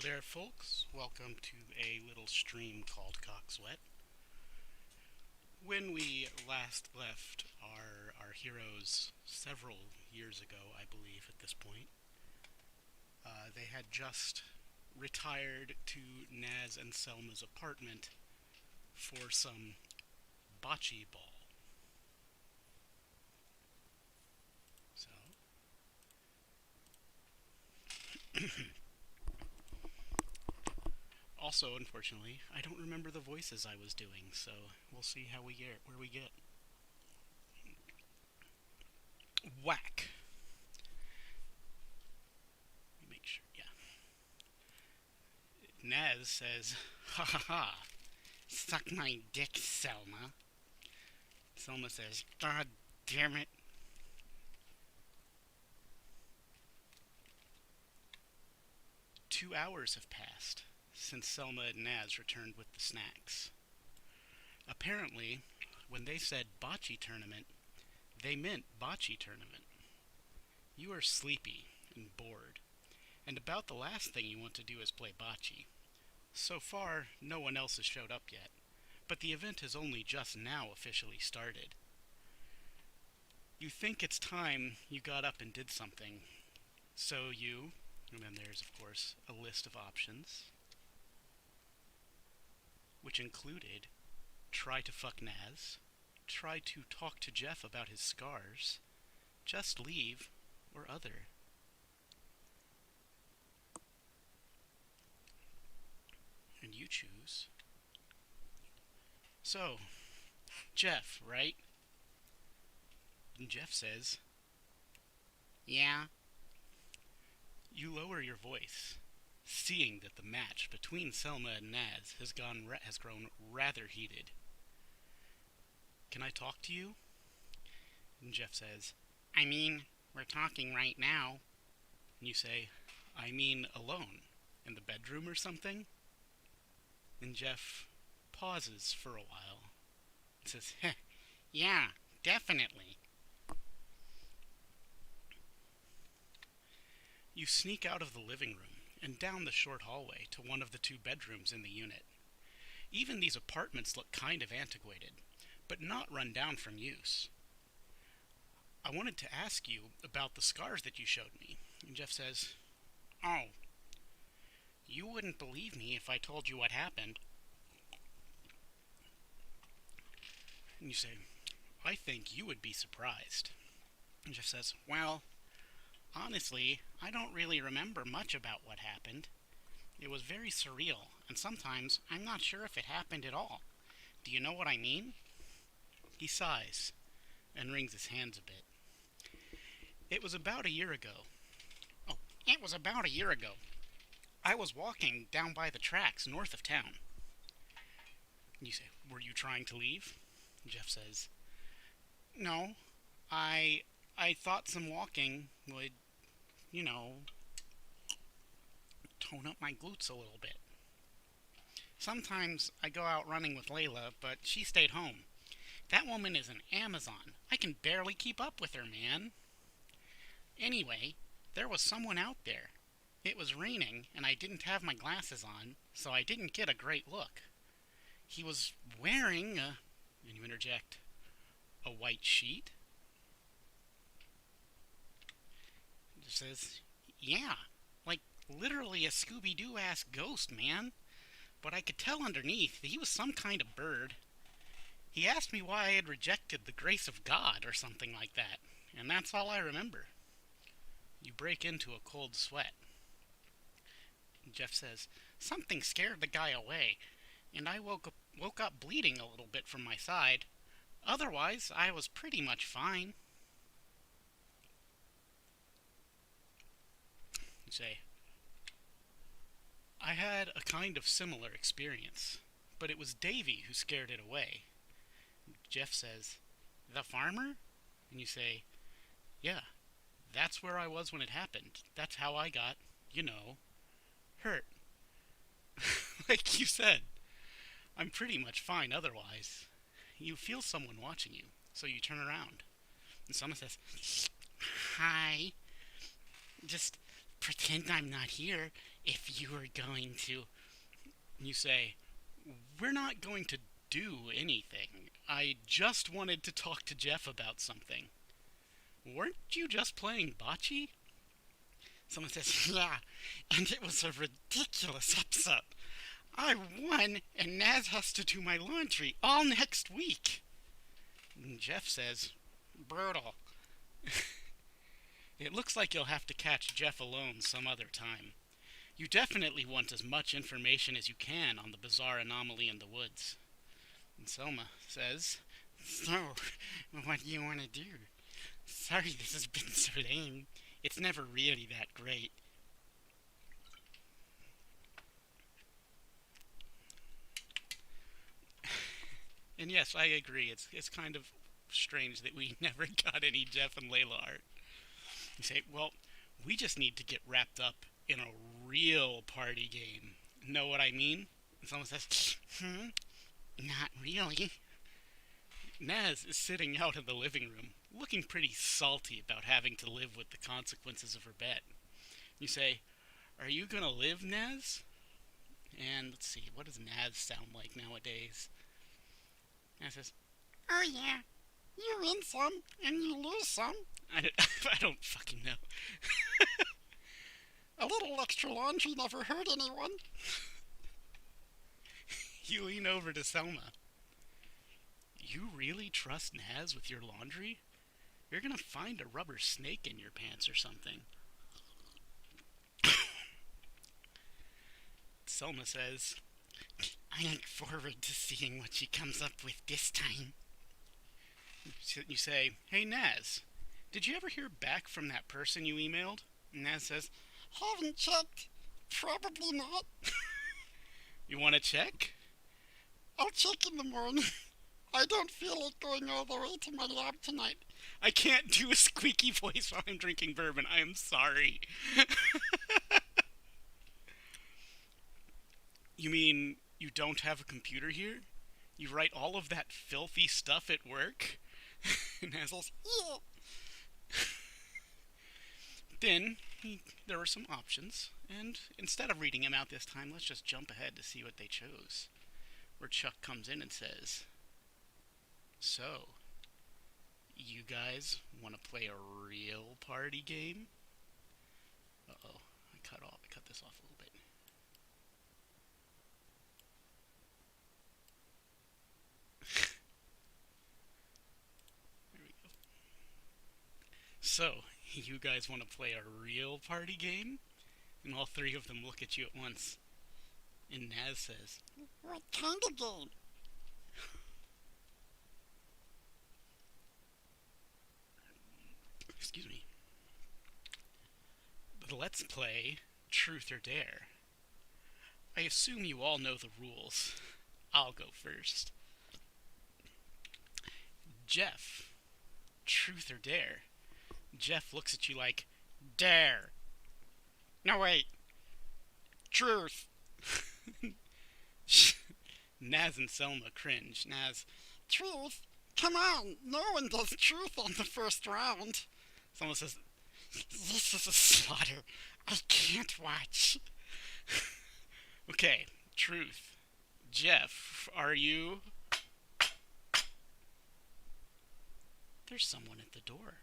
there, folks. Welcome to a little stream called Coxwette. When we last left our heroes several years ago, I believe, at this point, they had just retired to Naz and Selma's apartment for some bocce ball. So, also, unfortunately, I don't remember the voices I was doing, so we'll see where we get. Whack. Let me make sure. Yeah. Naz says, "Ha ha ha! Suck my dick, Selma." Selma says, "God damn it." 2 hours have passed since Selma and Naz returned with the snacks. Apparently, when they said bocce tournament, they meant bocce tournament. You are sleepy and bored, and about the last thing you want to do is play bocce. So far, no one else has showed up yet, but the event has only just now officially started. You think it's time you got up and did something, and then there's, of course, a list of options, which included try to fuck Naz, try to talk to Jeff about his scars, just leave, or other. And you choose. So, Jeff, right? And Jeff says, "Yeah." You lower your voice, seeing that the match between Selma and Naz has grown rather heated. "Can I talk to you?" And Jeff says, "I mean, we're talking right now." And you say, "I mean alone, in the bedroom or something?" And Jeff pauses for a while and says, "Yeah, definitely." You sneak out of the living room and down the short hallway to one of the two bedrooms in the unit. Even these apartments look kind of antiquated, but not run down from use. "I wanted to ask you about the scars that you showed me." And Jeff says, "Oh, you wouldn't believe me if I told you what happened." And you say, "I think you would be surprised." And Jeff says, "Well, honestly, I don't really remember much about what happened. It was very surreal, and sometimes I'm not sure if it happened at all. Do you know what I mean?" He sighs and wrings his hands a bit. "It was about a year ago." "Oh, it was about a year ago. I was walking down by the tracks north of town." You say, "Were you trying to leave?" Jeff says, "No, I thought some walking would, you know, tone up my glutes a little bit. Sometimes I go out running with Layla, but she stayed home. That woman is an Amazon. I can barely keep up with her, man. Anyway, there was someone out there. It was raining, and I didn't have my glasses on, so I didn't get a great look. He was wearing a," and you interject, "a white sheet?" It says, "Yeah, like literally a Scooby-Doo-ass ghost, man. But I could tell underneath that he was some kind of bird. He asked me why I had rejected the grace of God or something like that, and that's all I remember." You break into a cold sweat. Jeff says, "Something scared the guy away, and I woke up bleeding a little bit from my side. Otherwise, I was pretty much fine." You say, "I had a kind of similar experience, but it was Davy who scared it away." Jeff says, "The farmer?" And you say, "Yeah, that's where I was when it happened. That's how I got, hurt." Like you said, I'm pretty much fine otherwise. You feel someone watching you, so you turn around. And someone says, "Hi. Just pretend I'm not here, if you were going to. You say, we're not going to do anything. I just wanted to talk to Jeff about something. Weren't you just playing bocce? Someone says, yeah, and it was a ridiculous upset. I won, and Naz has to do my laundry all next week. And Jeff says, brutal. It looks like you'll have to catch Jeff alone some other time. You definitely want as much information as you can on the bizarre anomaly in the woods. And Selma says, so, what do you want to do? Sorry this has been so lame. It's never really that great. And yes, I agree. It's kind of strange that we never got any Jeff and Layla art. You say, well, we just need to get wrapped up in a real party game. Know what I mean? And someone says, not really. Naz is sitting out in the living room, looking pretty salty about having to live with the consequences of her bet. You say, are you gonna live, Naz? And let's see, what does Naz sound like nowadays? Naz says, oh yeah, you win some and you lose some. I don't fucking know. A little extra laundry never hurt anyone. You lean over to Selma. You really trust Naz with your laundry? You're gonna find a rubber snake in your pants or something. Selma says, I look forward to seeing what she comes up with this time. You say, hey Naz, did you ever hear back from that person you emailed? And Naz says, haven't checked. Probably not. You want to check? I'll check in the morning. I don't feel like going all the way to my lab tonight. I can't do a squeaky voice while I'm drinking bourbon. I am sorry. You mean you don't have a computer here? You write all of that filthy stuff at work? And Hazel's, yeah. Then there were some options, and instead of reading them out this time, let's just jump ahead to see what they chose. Where Chuck comes in and says, so, you guys want to play a real party game? Uh-oh, I cut this off a little bit. There we go. So, you guys want to play a real party game? And all three of them look at you at once. And Naz says, what kind of game? Excuse me. Let's play Truth or Dare. I assume you all know the rules. I'll go first. Jeff, Truth or Dare? Jeff looks at you like, Dare. No, wait. Truth. Naz and Selma cringe. Naz, truth? Come on, no one does truth on the first round. Selma says, this is a slaughter. I can't watch. Okay, truth. Jeff, are you... There's someone at the door.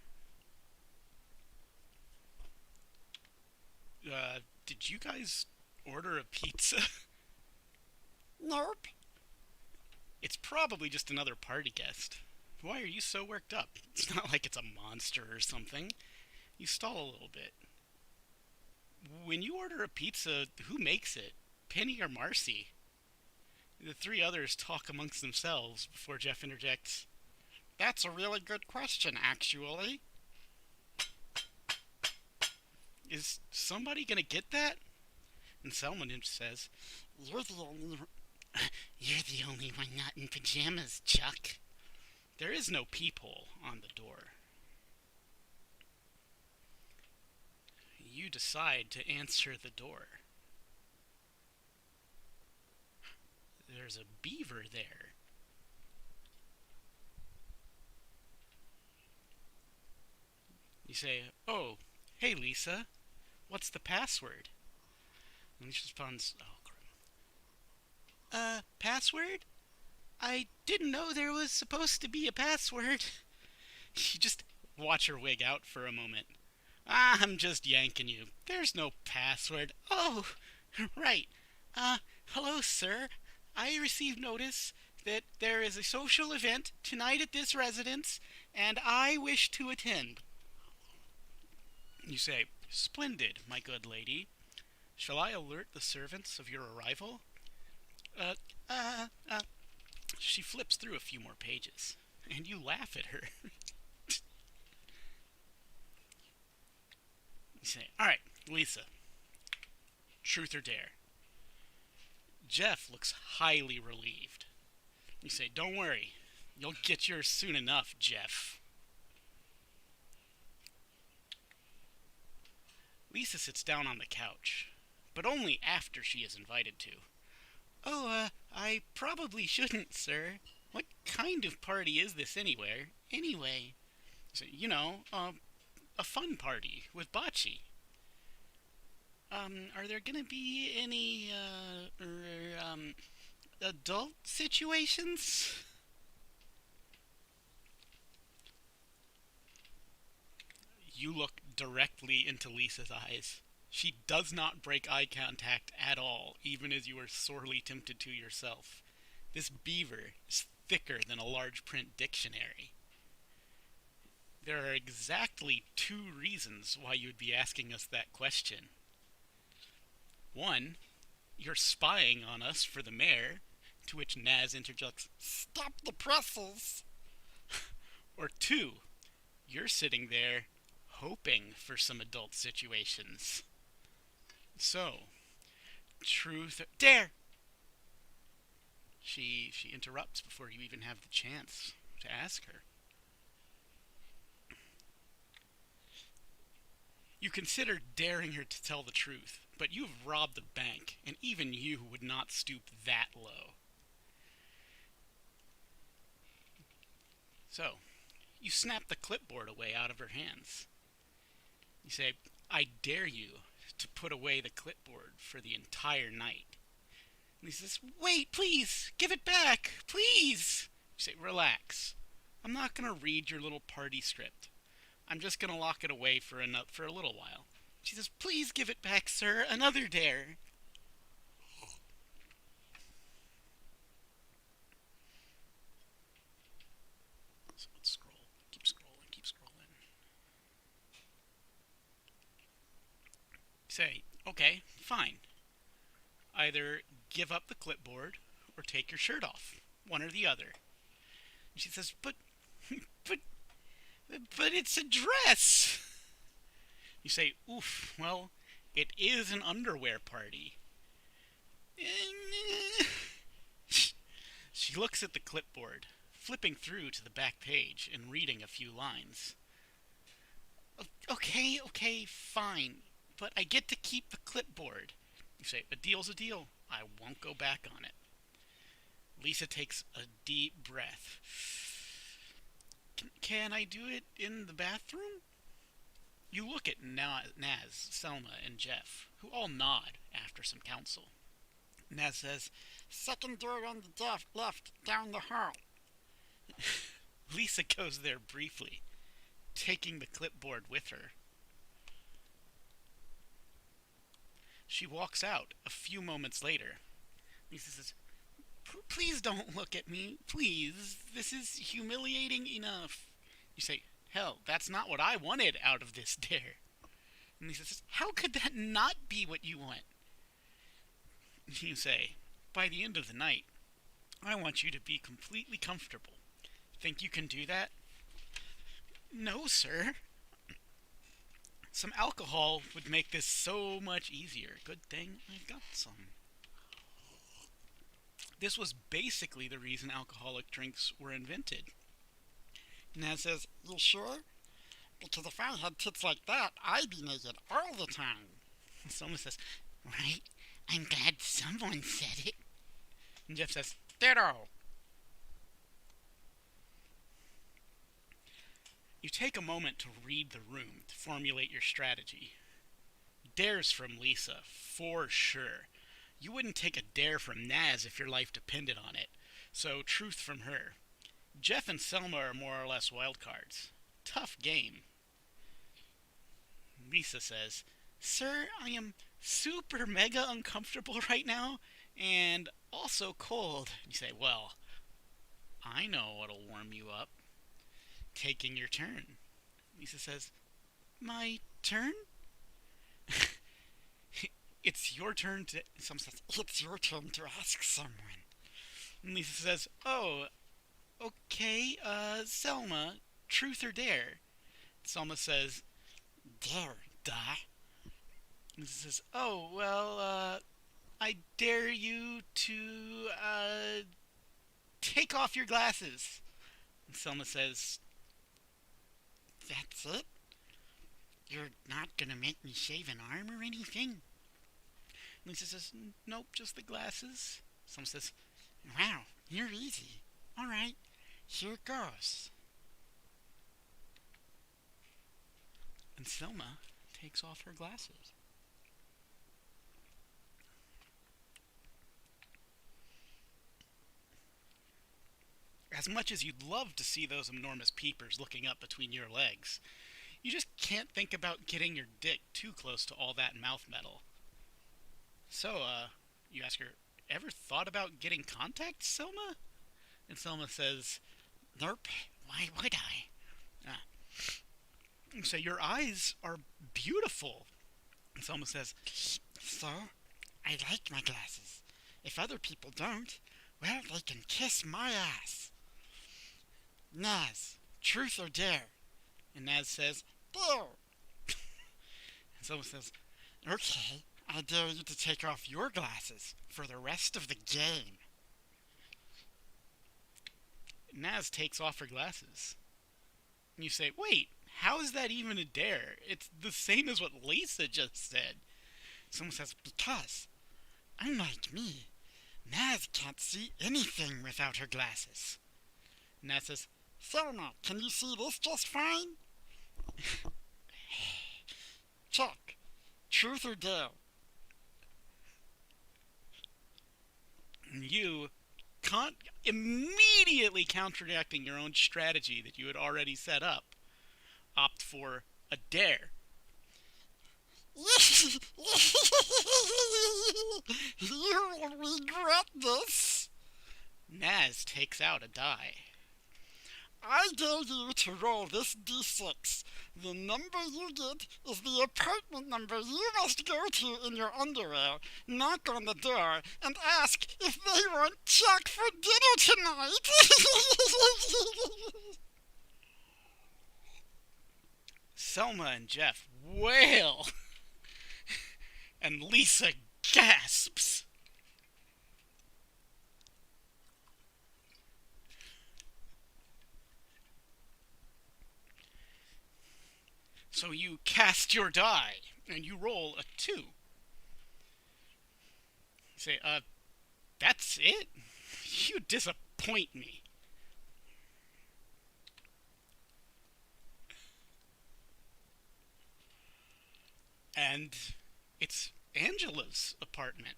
Did you guys order a pizza? Nope. It's probably just another party guest. Why are you so worked up? It's not like it's a monster or something. You stall a little bit. When you order a pizza, who makes it? Penny or Marcy? The three others talk amongst themselves before Jeff interjects. That's a really good question, actually. Is somebody gonna get that? And Selma says, You're the only one not in pajamas, Chuck. There is no peephole on the door. You decide to answer the door. There's a beaver there. You say, oh, hey Lisa, what's the password? And she responds, oh, crap. Password? I didn't know there was supposed to be a password. You just watch her wig out for a moment. I'm just yanking you. There's no password. Oh, right. Uh, hello, sir. I received notice that there is a social event tonight at this residence, and I wish to attend. You say, splendid, my good lady. Shall I alert the servants of your arrival? Uh, uh, uh. She flips through a few more pages, and you laugh at her. You say, alright, Lisa, truth or dare? Jeff looks highly relieved. You say, don't worry, you'll get yours soon enough, Jeff. Lisa sits down on the couch, but only after she is invited to. Oh, I probably shouldn't, sir. What kind of party is this anyway? So, a fun party with bocce. Are there gonna be any, adult situations? You look directly into Lisa's eyes. She does not break eye contact at all, even as you are sorely tempted to yourself. This beaver is thicker than a large print dictionary. There are exactly two reasons why you would be asking us that question. One, you're spying on us for the mayor, to which Naz interjects, "Stop the presses!" Or two, you're sitting there hoping for some adult situations. So, truth... Dare! She interrupts before you even have the chance to ask her. You consider daring her to tell the truth, but you've robbed the bank, and even you would not stoop that low. So, you snap the clipboard away out of her hands. You say, I dare you to put away the clipboard for the entire night. And he says, wait, please, give it back, please. You say, relax. I'm not going to read your little party script. I'm just going to lock it away for a little while. She says, please give it back, sir, another dare. So let's scroll. Keep scrolling, keep scrolling. Say, okay, fine. Either give up the clipboard or take your shirt off. One or the other. And she says, but, but it's a dress. You say, oof, well, it is an underwear party. She looks at the clipboard, flipping through to the back page and reading a few lines. Okay, fine, but I get to keep the clipboard. You say, a deal's a deal. I won't go back on it. Lisa takes a deep breath. Can I do it in the bathroom? You look at Naz, Selma, and Jeff, who all nod after some counsel. Naz says, second door on the left, down the hall. Lisa goes there briefly, taking the clipboard with her. She walks out a few moments later. Lisa says, please don't look at me, please. This is humiliating enough. You say, hell, that's not what I wanted out of this dare. And Lisa says, how could that not be what you want? You say, by the end of the night, I want you to be completely comfortable. Think you can do that? No, sir. Some alcohol would make this so much easier. Good thing I've got some. This was basically the reason alcoholic drinks were invented. Naz says, you sure? Because if I had tits like that, I'd be naked all the time. Someone says, right? I'm glad someone said it. And Jeff says, ditto. You take a moment to read the room to formulate your strategy. Dares from Lisa, for sure. You wouldn't take a dare from Naz if your life depended on it. So, truth from her. Jeff and Selma are more or less wild cards. Tough game. Lisa says, Sir, I am super mega uncomfortable right now, and also cold. You say, well, I know what'll warm you up. Taking your turn. Lisa says, my turn? It's your turn to... Someone says, it's your turn to ask someone. And Lisa says, oh, okay, Selma, truth or dare? Selma says, dare, duh. Lisa says, oh, well, I dare you to, take off your glasses. And Selma says, that's it? You're not gonna make me shave an arm or anything? Lisa says, nope, just the glasses. Selma says, wow, you're easy. Alright, here goes. And Selma takes off her glasses. As much as you'd love to see those enormous peepers looking up between your legs, you just can't think about getting your dick too close to all that mouth metal. So, you ask her, ever thought about getting contacts, Selma? And Selma says, nope, why would I? You say, your eyes are beautiful. And Selma says, so, I like my glasses. If other people don't, well, they can kiss my ass. Naz, truth or dare? And Naz says, dare. And Selma says, okay, I dare you to take off your glasses for the rest of the game. Naz takes off her glasses. And you say, wait, how is that even a dare? It's the same as what Lisa just said. Someone says, because, unlike me, Naz can't see anything without her glasses. Naz says, Selma, can you see this just fine? Check. Truth or dare? You immediately counteracting your own strategy that you had already set up, opt for a dare. You will regret this. Naz takes out a die. I dare you to roll this d6. The number you get is the apartment number you must go to in your underwear, knock on the door, and ask if they want Chuck for dinner tonight. Selma and Jeff wail, and Lisa gasps. So you cast your die, and you roll a 2. You say, that's it? You disappoint me. And it's Angela's apartment.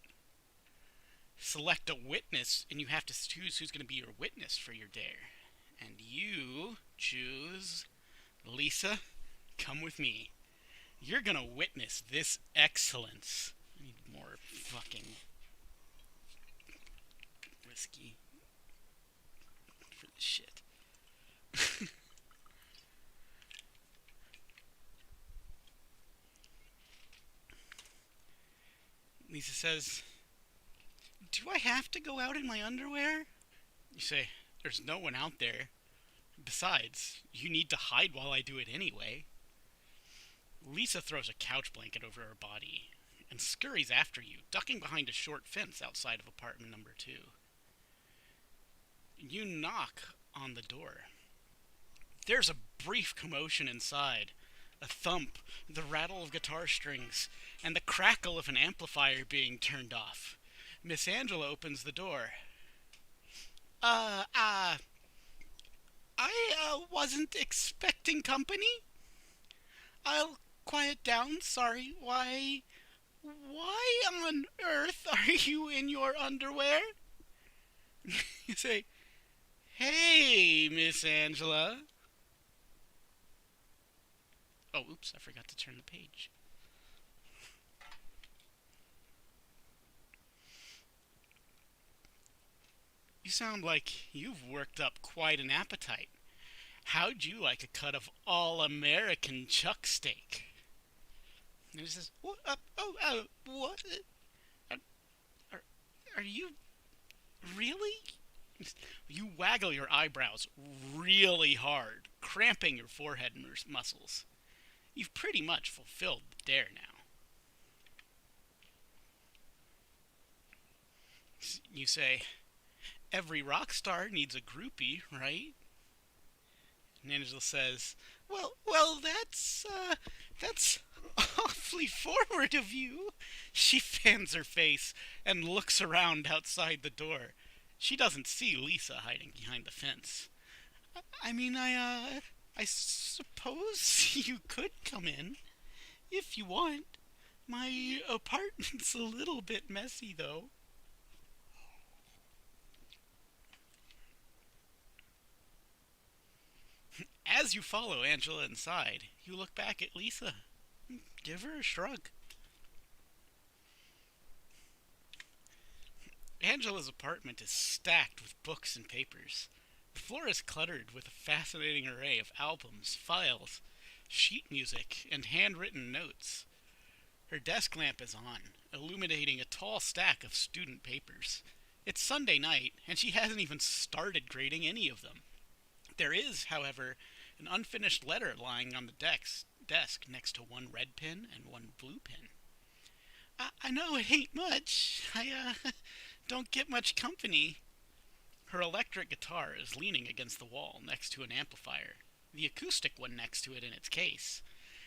Select a witness, and you have to choose who's going to be your witness for your dare. And you choose Lisa. Come with me. You're gonna witness this excellence. I need more fucking whiskey for this shit. Lisa says, do I have to go out in my underwear? You say, there's no one out there. Besides, you need to hide while I do it anyway. Lisa throws a couch blanket over her body and scurries after you, ducking behind a short fence outside of apartment number 2. You knock on the door. There's a brief commotion inside. A thump, the rattle of guitar strings, and the crackle of an amplifier being turned off. Miss Angela opens the door. I wasn't expecting company. I'll quiet down. Sorry. Why on earth are you in your underwear? You say, hey, Miss Angela. Oh, oops, I forgot to turn the page. You sound like you've worked up quite an appetite. How'd you like a cut of all-American chuck steak? And he says, what? What? Are, are, are you really? You waggle your eyebrows really hard, cramping your forehead muscles. You've pretty much fulfilled the dare now. You say, every rock star needs a groupie, right? And Angela says, that's awfully forward of you. She fans her face and looks around outside the door. She doesn't see Lisa hiding behind the fence. I suppose you could come in, if you want. My apartment's a little bit messy, though. As you follow Angela inside, you look back at Lisa. Give her a shrug. Angela's apartment is stacked with books and papers. The floor is cluttered with a fascinating array of albums, files, sheet music, and handwritten notes. Her desk lamp is on, illuminating a tall stack of student papers. It's Sunday night, and she hasn't even started grading any of them. There is, however, an unfinished letter lying on the desk next to one red pen and one blue pen. I know it ain't much. I don't get much company. Her electric guitar is leaning against the wall next to an amplifier, the acoustic one next to it in its case.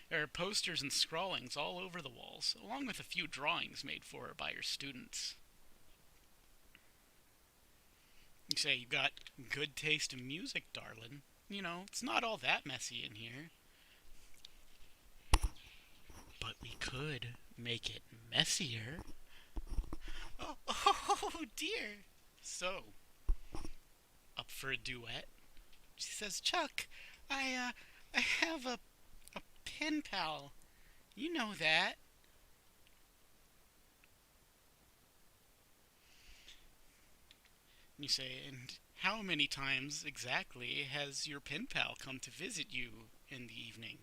There are posters and scrawlings all over the walls, along with a few drawings made for her by her students. You say you got good taste in music, darling. You know, it's not all that messy in here. But we could make it messier. Oh dear. So, up for a duet? She says, Chuck, I have a pen pal. You know that. You say, and how many times exactly has your pen pal come to visit you in the evening?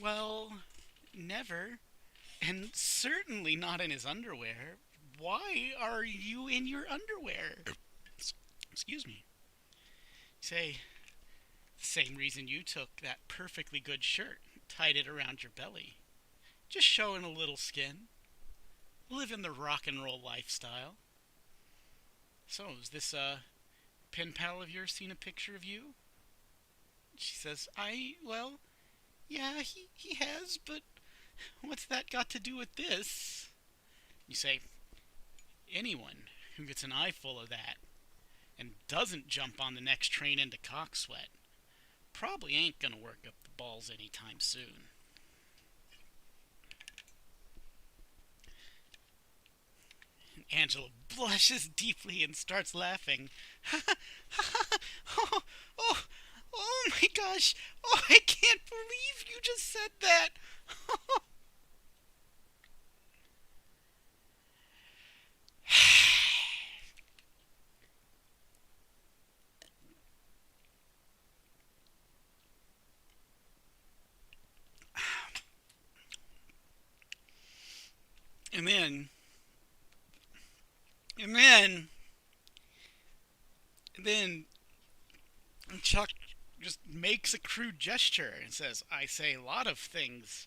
Well, never. And certainly not in his underwear. Why are you in your underwear? Excuse me. Say, the same reason you took that perfectly good shirt, tied it around your belly. Just showing a little skin. Living the rock and roll lifestyle. So, is this a pen pal of yours seen a picture of you? She says, well, yeah, he has, but what's that got to do with this? You say, anyone who gets an eyeful of that and doesn't jump on the next train into Coxwette probably ain't gonna work up the balls anytime soon. Angela blushes deeply and starts laughing. oh, oh, oh my gosh! Oh, I can't believe you just said that! and then, and then, and then Chuck just makes a crude gesture and says, I say a lot of things.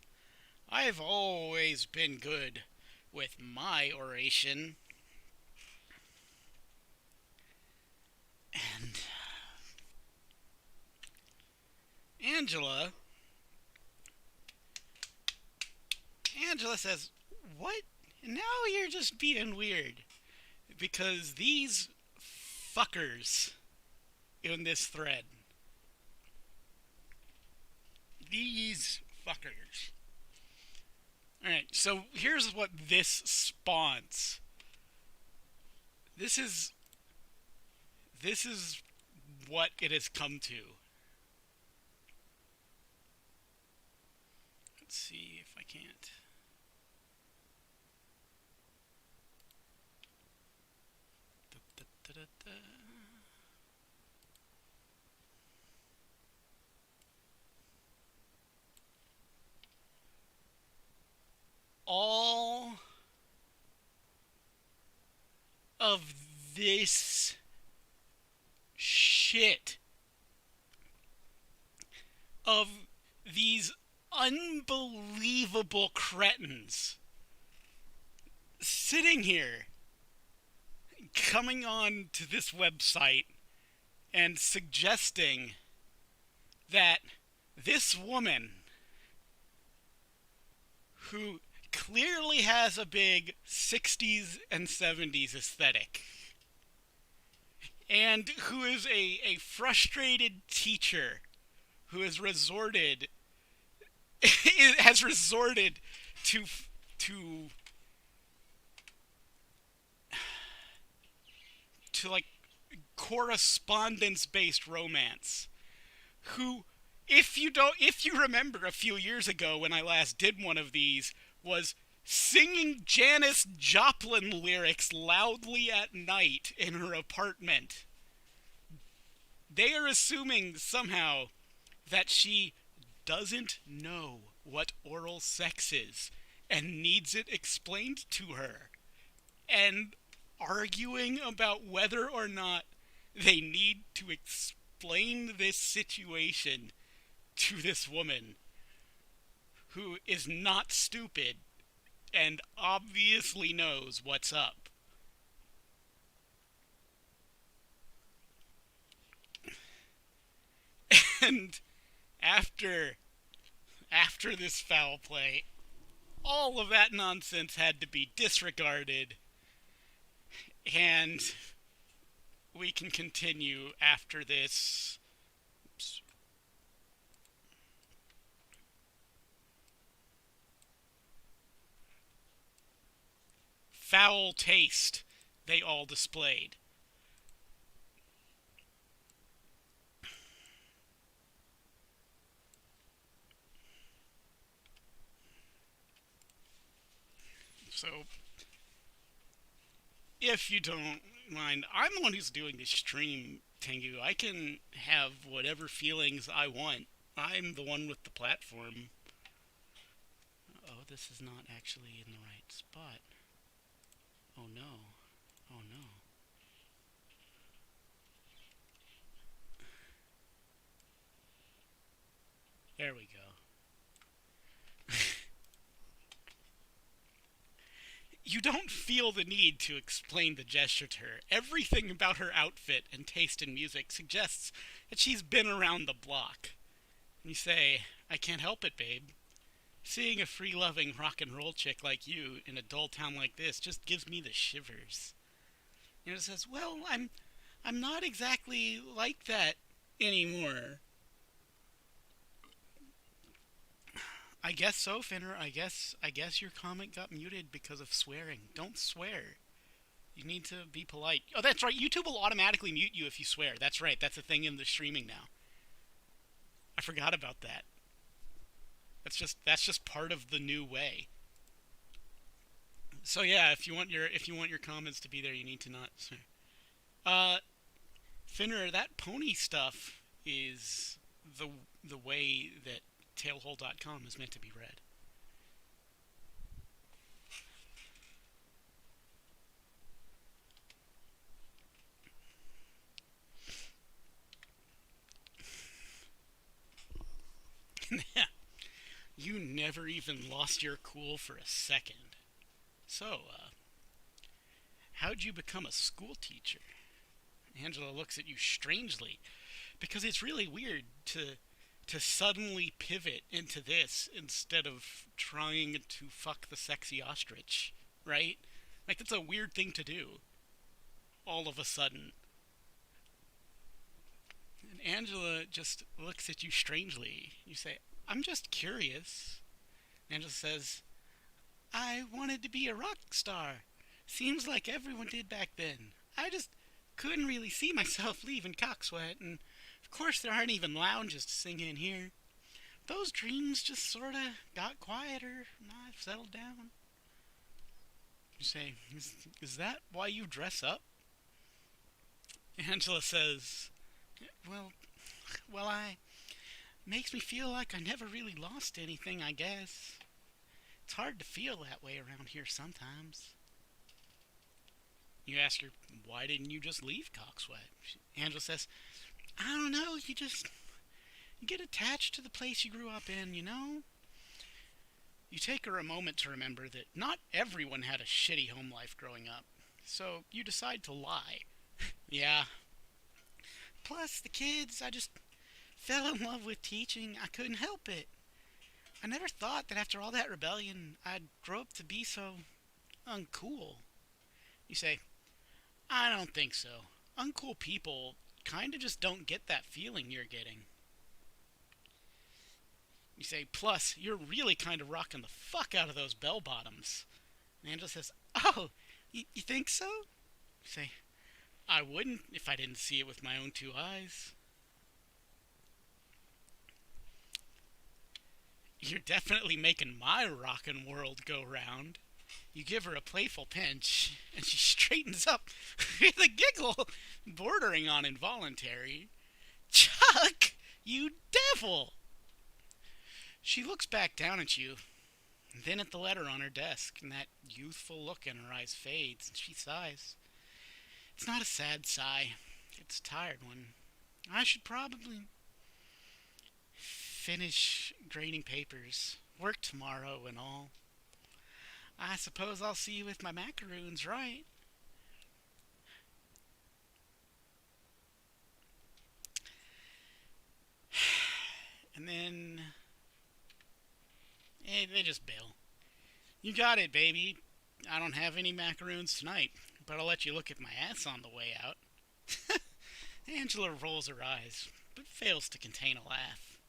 I've always been good with my oration. And Angela says, what? Now you're just being weird. Because these fuckers in this thread, these These fuckers. Alright, so here's what this spawns. This is this is what it has come to. Let's see if I can't. Da, da, da, da, da. All of this shit of these unbelievable cretins sitting here coming on to this website and suggesting that this woman who clearly has a big 60s and 70s aesthetic and who is a frustrated teacher who has resorted to to to like correspondence based romance, who, if you remember a few years ago when I last did one of these, was singing Janis Joplin lyrics loudly at night in her apartment. They are assuming somehow that she doesn't know what oral sex is and needs it explained to her, and arguing about whether or not they need to explain this situation to this woman who is not stupid and obviously knows what's up. And after this foul play, all of that nonsense had to be disregarded, and we can continue after this. Oops. Foul taste they all displayed. So, if you don't mind, I'm the one who's doing this stream, Tengu. I can have whatever feelings I want. I'm the one with the platform. Oh, this is not actually in the right spot. Oh no. Oh no. There we go. You don't feel the need to explain the gesture to her. Everything about her outfit and taste in music suggests that she's been around the block. And you say, I can't help it, babe. Seeing a free-loving rock and roll chick like you in a dull town like this just gives me the shivers. And it says, well, I'm not exactly like that anymore. I guess so, Finner. I guess your comment got muted because of swearing. Don't swear. You need to be polite. Oh, that's right. YouTube will automatically mute you if you swear. That's right. That's a thing in the streaming now. I forgot about that. That's just part of the new way. So yeah, if you want your comments to be there, you need to not swear. Finner, that pony stuff is the way that tailhole.com is meant to be read. You never even lost your cool for a second. So, how'd you become a school teacher? Angela looks at you strangely, because it's really weird to suddenly pivot into this instead of trying to fuck the sexy ostrich, right? Like, that's a weird thing to do, all of a sudden. And Angela just looks at you strangely. You say, I'm just curious. Angela says, I wanted to be a rock star. Seems like everyone did back then. I just couldn't really see myself leaving Coxwette, and of course there aren't even lounges to sing in here. Those dreams just sorta got quieter, and I've settled down. You say, is that why you dress up? Angela says, well, I makes me feel like I never really lost anything, I guess. It's hard to feel that way around here sometimes. You ask her, why didn't you just leave Coxsweat? Angela says, I don't know, you get attached to the place you grew up in, you know? You take her a moment to remember that not everyone had a shitty home life growing up, so you decide to lie. Yeah. Plus, the kids, I just fell in love with teaching. I couldn't help it. I never thought that after all that rebellion, I'd grow up to be so uncool. You say, I don't think so. Uncool people kinda just don't get that feeling you're getting. You say, plus, you're really kinda rocking the fuck out of those bell bottoms. And Angela says, oh, you think so? You say, I wouldn't if I didn't see it with my own two eyes. You're definitely making my rockin' world go round. You give her a playful pinch, and she straightens up with a giggle bordering on involuntary. Chuck, you devil! She looks back down at you, then at the letter on her desk, and that youthful look in her eyes fades, and she sighs. It's not a sad sigh. It's a tired one. I should probably finish grading papers, work tomorrow and all. I suppose I'll see you with my macaroons, right? And then they just bail. You got it, baby. I don't have any macaroons tonight, but I'll let you look at my ass on the way out. Angela rolls her eyes, but fails to contain a laugh.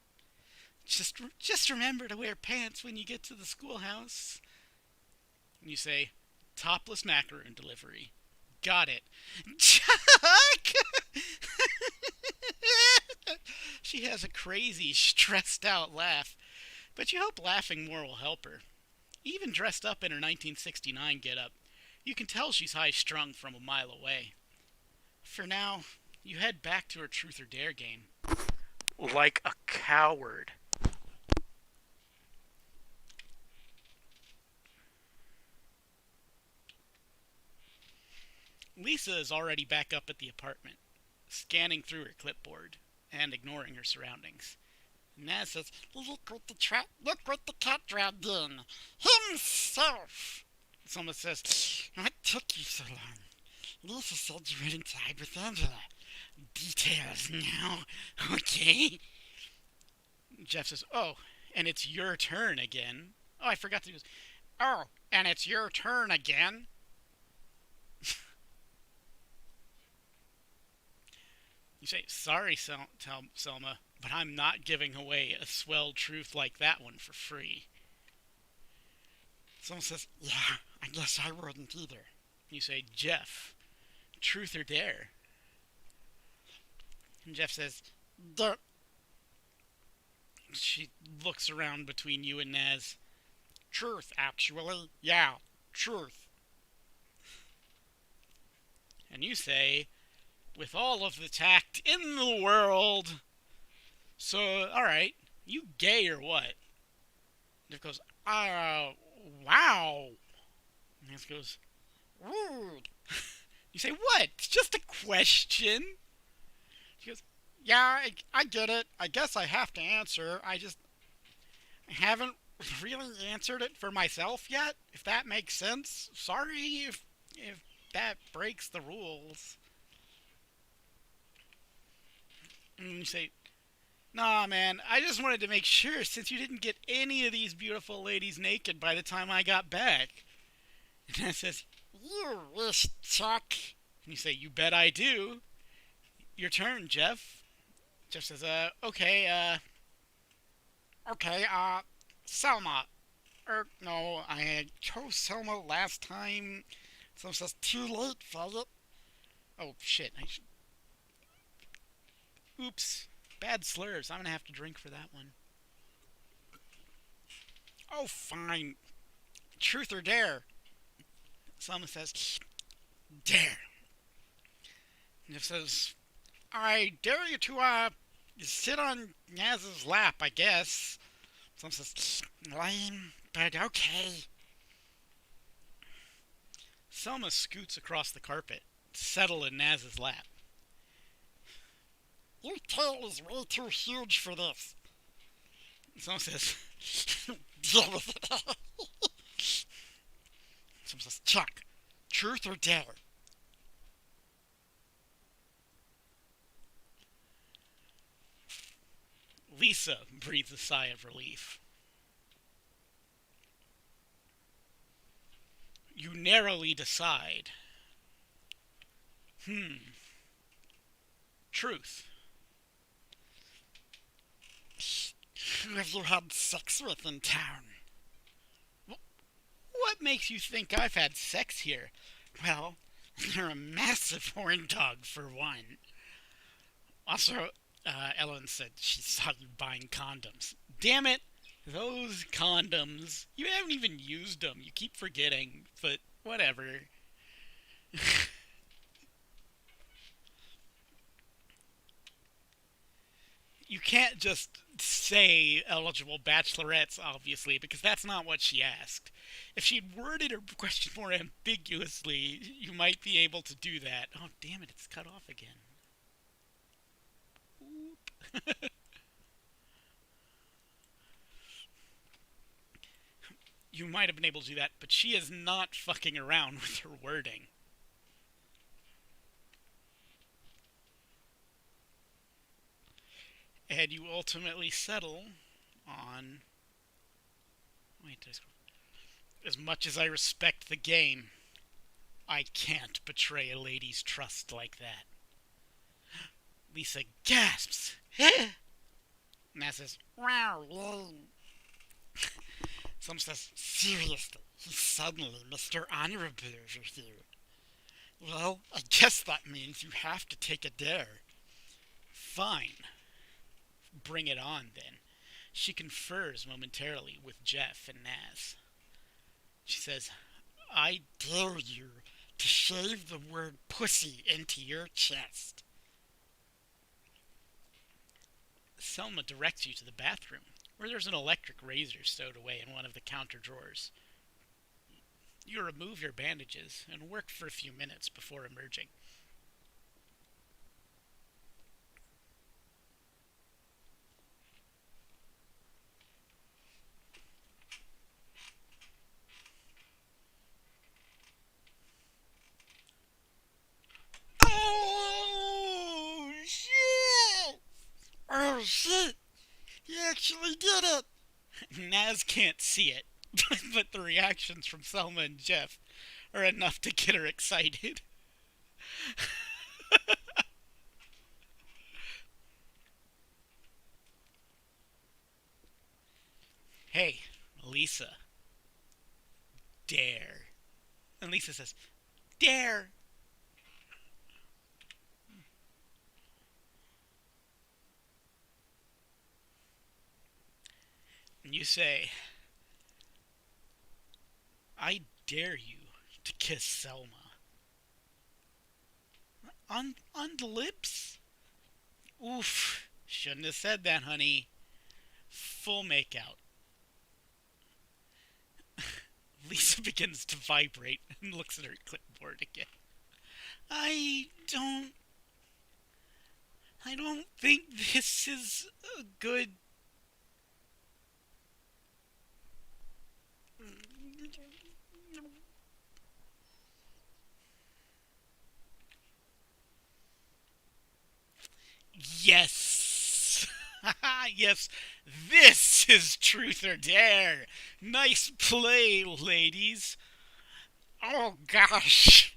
Just remember to wear pants when you get to the schoolhouse. And you say, topless macaroon delivery. Got it. Chuck! She has a crazy, stressed out laugh, but you hope laughing more will help her. Even dressed up in her 1969 getup, you can tell she's high-strung from a mile away. For now, you head back to her truth or dare game. Like a coward. Lisa is already back up at the apartment, scanning through her clipboard and ignoring her surroundings. Naz says, look what the cat dragged in. Himself! Someone says, what took you so long? Lisa said you went inside with Angela. Details now, okay? Jeff says, oh, and it's your turn again. Oh, I forgot to do this. Oh, and it's your turn again? You say, sorry, Selma, but I'm not giving away a swell truth like that one for free. Someone says, yeah, I guess I wouldn't either. You say, Jeff, truth or dare? And Jeff says, Duh. She looks around between you and Naz. Truth, actually. Yeah, truth. And you say, with all of the tact in the world. So, alright, you gay or what? Jeff goes, wow. And Naz goes, rude. You say, what? It's just a question. She goes, yeah, I get it. I guess I have to answer. I haven't really answered it for myself yet, if that makes sense. Sorry if that breaks the rules. And you say, nah, man, I just wanted to make sure since you didn't get any of these beautiful ladies naked by the time I got back. And I says, you wish, Chuck. And you say, you bet I do. Your turn, Jeff. Jeff says, okay, Okay, Selma. No, I chose Selma last time. So it says too late, faggot. Oh, shit. Oops. Bad slurs. I'm gonna have to drink for that one. Oh, fine. Truth or dare? Selma says, dare. And it says, I dare you to, sit on Naz's lap, I guess. Selma says, lame, but okay. Selma scoots across the carpet, settle in Naz's lap. Your tail is way too huge for this. Selma says, deal with it. Selma says, Chuck, truth or dare? Lisa breathes a sigh of relief. You narrowly decide. Truth. Who have you had sex with in town? What makes you think I've had sex here? Well, you're a massive horn dog, for one. Also, Ellen said she saw you buying condoms. Damn it! Those condoms. You haven't even used them. You keep forgetting, but whatever. You can't just say eligible bachelorettes, obviously, because that's not what she asked. If she'd worded her question more ambiguously, you might be able to do that. Oh, damn it, it's cut off again. Oop. You might have been able to do that, but she is not fucking around with her wording. And you ultimately settle on. Wait, as much as I respect the game, I can't betray a lady's trust like that. Lisa gasps. Matt says, wow. Someone says, seriously, he's suddenly Mr. Honorable over here. Well, I guess that means you have to take a dare. Fine. Bring it on, then. She confers momentarily with Jeff and Naz. She says, I dare you to shave the word pussy into your chest. Selma directs you to the bathroom, where there's an electric razor stowed away in one of the counter drawers. You remove your bandages and work for a few minutes before emerging. Oh, shit! Oh, shit! He actually did it! Naz can't see it, but the reactions from Selma and Jeff are enough to get her excited. Hey, Lisa, dare. And Lisa says, dare. And you say, I dare you to kiss Selma. On the lips? Oof. Shouldn't have said that, honey. Full makeout. Lisa begins to vibrate and looks at her clipboard again. I don't. I don't think this is a good. Yes! Yes, this is Truth or Dare! Nice play, ladies! Oh gosh!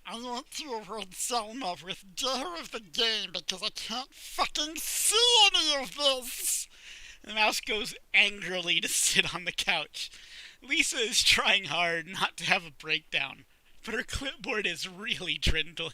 I want to avoid Selma withdraw of the game because I can't fucking see any of this. The mouse goes angrily to sit on the couch. Lisa is trying hard not to have a breakdown, but her clipboard is really trembling.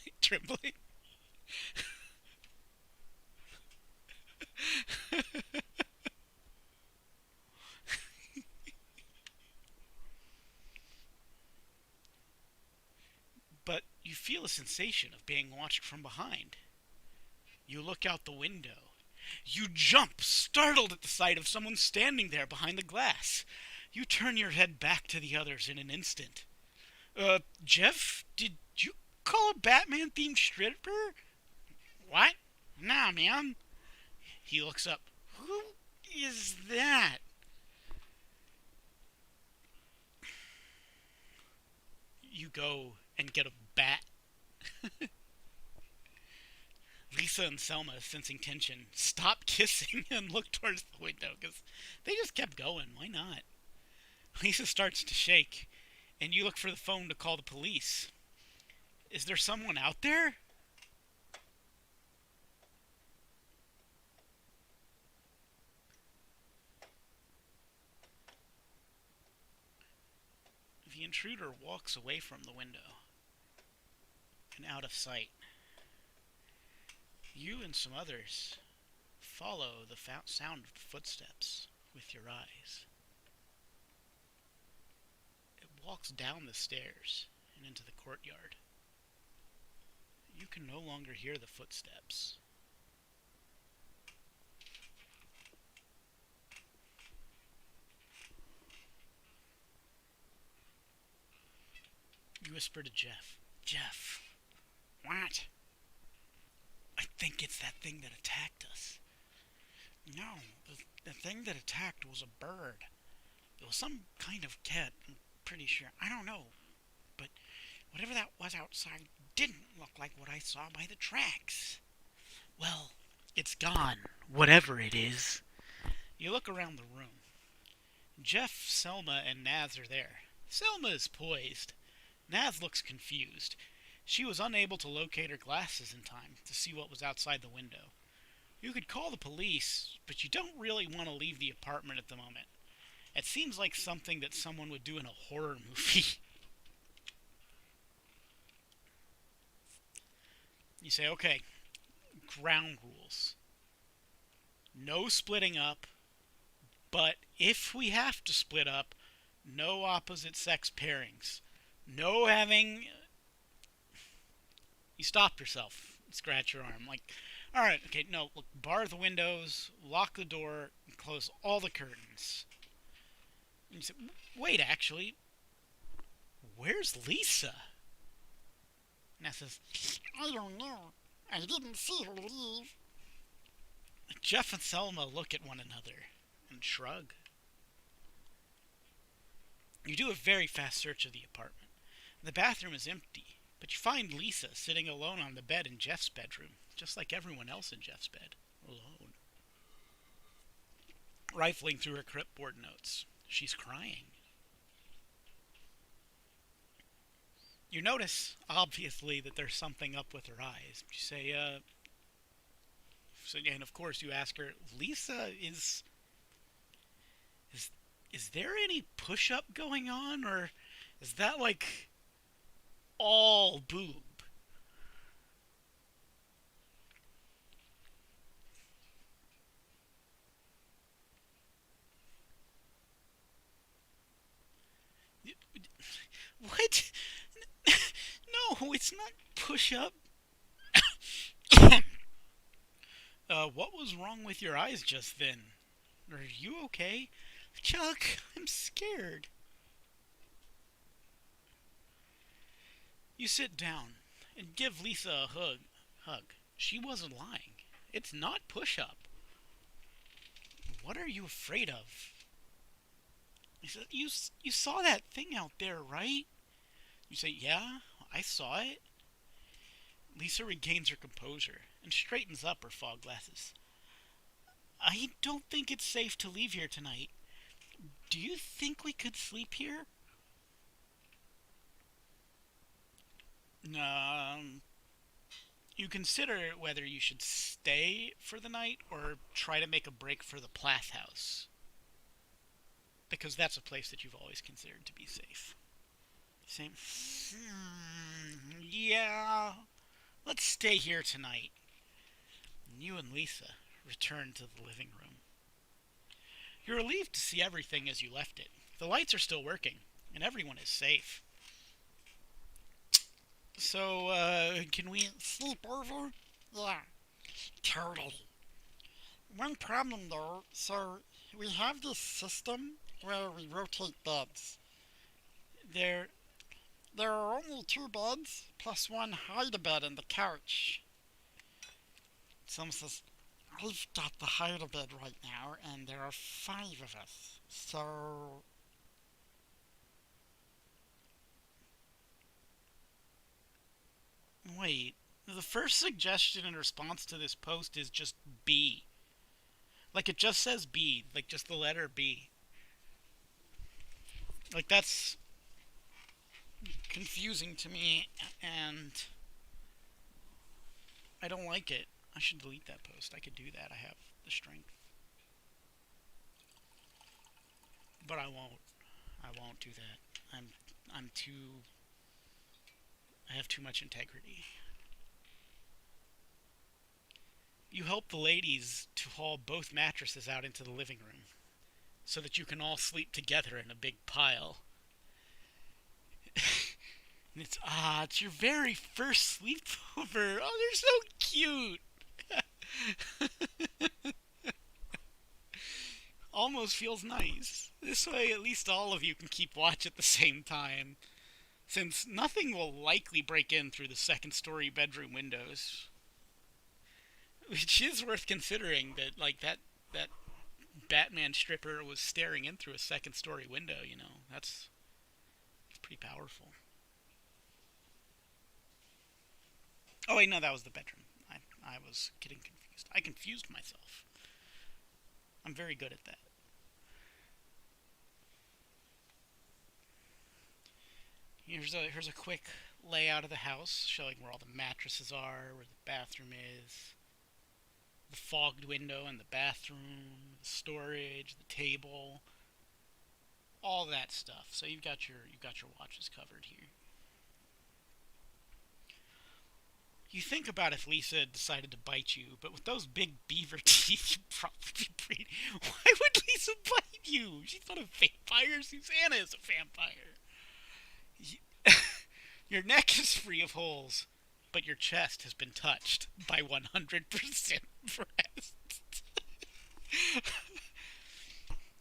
But you feel a sensation of being watched from behind. You look out the window. You jump, startled at the sight of someone standing there behind the glass. You turn your head back to the others in an instant. Jeff, did you call a Batman themed stripper? What? Nah, man. He looks up. Who is that? You go and get a bat. Lisa and Selma, sensing tension, stop kissing and look towards the window because they just kept going. Why not? Lisa starts to shake, and you look for the phone to call the police. Is there someone out there? The intruder walks away from the window and out of sight. You and some others follow the sound of footsteps with your eyes. It walks down the stairs and into the courtyard. You can no longer hear the footsteps. You whisper to Jeff. Jeff. What? I think it's that thing that attacked us. No, the thing that attacked was a bird. It was some kind of cat, I'm pretty sure. I don't know. But whatever that was outside didn't look like what I saw by the tracks. Well, it's gone, whatever it is. You look around the room. Jeff, Selma, and Naz are there. Selma is poised. Naz looks confused. She was unable to locate her glasses in time to see what was outside the window. You could call the police, but you don't really want to leave the apartment at the moment. It seems like something that someone would do in a horror movie. You say, okay, ground rules. No splitting up, but if we have to split up, no opposite sex pairings. No having... You stop yourself. Scratch your arm. Like, alright, okay, no, look, bar the windows, lock the door, and close all the curtains. And you say, wait, actually, where's Lisa? Ness says, I don't know. I didn't see her leave. Jeff and Selma look at one another and shrug. You do a very fast search of the apartment. The bathroom is empty, but you find Lisa sitting alone on the bed in Jeff's bedroom, just like everyone else in Jeff's bed, alone. Rifling through her clipboard notes, she's crying. You notice, obviously, that there's something up with her eyes. You say, and of course you ask her, Lisa, is there any push-up going on, or is that like all boob? What? No, it's not push-up. What was wrong with your eyes just then? Are you okay? Chuck, I'm scared. You sit down and give Lisa a hug. She wasn't lying. It's not push-up. What are you afraid of? He said, you saw that thing out there, right? You say, yeah, I saw it. Lisa regains her composure and straightens up her fog glasses. I don't think it's safe to leave here tonight. Do you think we could sleep here? Um, you consider whether you should stay for the night or try to make a break for the Plath House, because that's a place that you've always considered to be safe. Same. Yeah, let's stay here tonight. You and Lisa return to the living room. You're relieved to see everything as you left it. The lights are still working, and everyone is safe. So, can we Sleep over? Yeah, totally. One problem though, so we have this system where we rotate beds. there? There are only two beds, plus one hide-a-bed in the couch. Someone says, I've got the hide-a-bed right now, and there are five of us. So, Wait. The first suggestion in response to this post is just B. Like it just says B, like just the letter B. Like that's confusing to me, and I don't like it. I should delete that post. I could do that. I have the strength. But I won't. I won't do that. I'm too I have too much integrity. You help the ladies to haul both mattresses out into the living room so that you can all sleep together in a big pile. And it's your very first sleepover. Oh, they're so cute. Almost feels nice. This way, at least all of you can keep watch at the same time, since nothing will likely break in through the second story bedroom windows. Which is worth considering that, like, that Batman stripper was staring in through a second story window, you know. That's pretty powerful. Oh, wait, no, that was the bedroom. I was getting confused. I confused myself. I'm very good at that. Here's a quick layout of the house showing where all the mattresses are, where the bathroom is, the fogged window in the bathroom, the storage, the table, all that stuff. So you've got your watches covered here. You think about if Lisa decided to bite you, but with those big beaver teeth, you'd probably be pretty. Why would Lisa bite you? She's not a vampire. Susanna is a vampire. Your neck is free of holes, but your chest has been touched by 100% breast.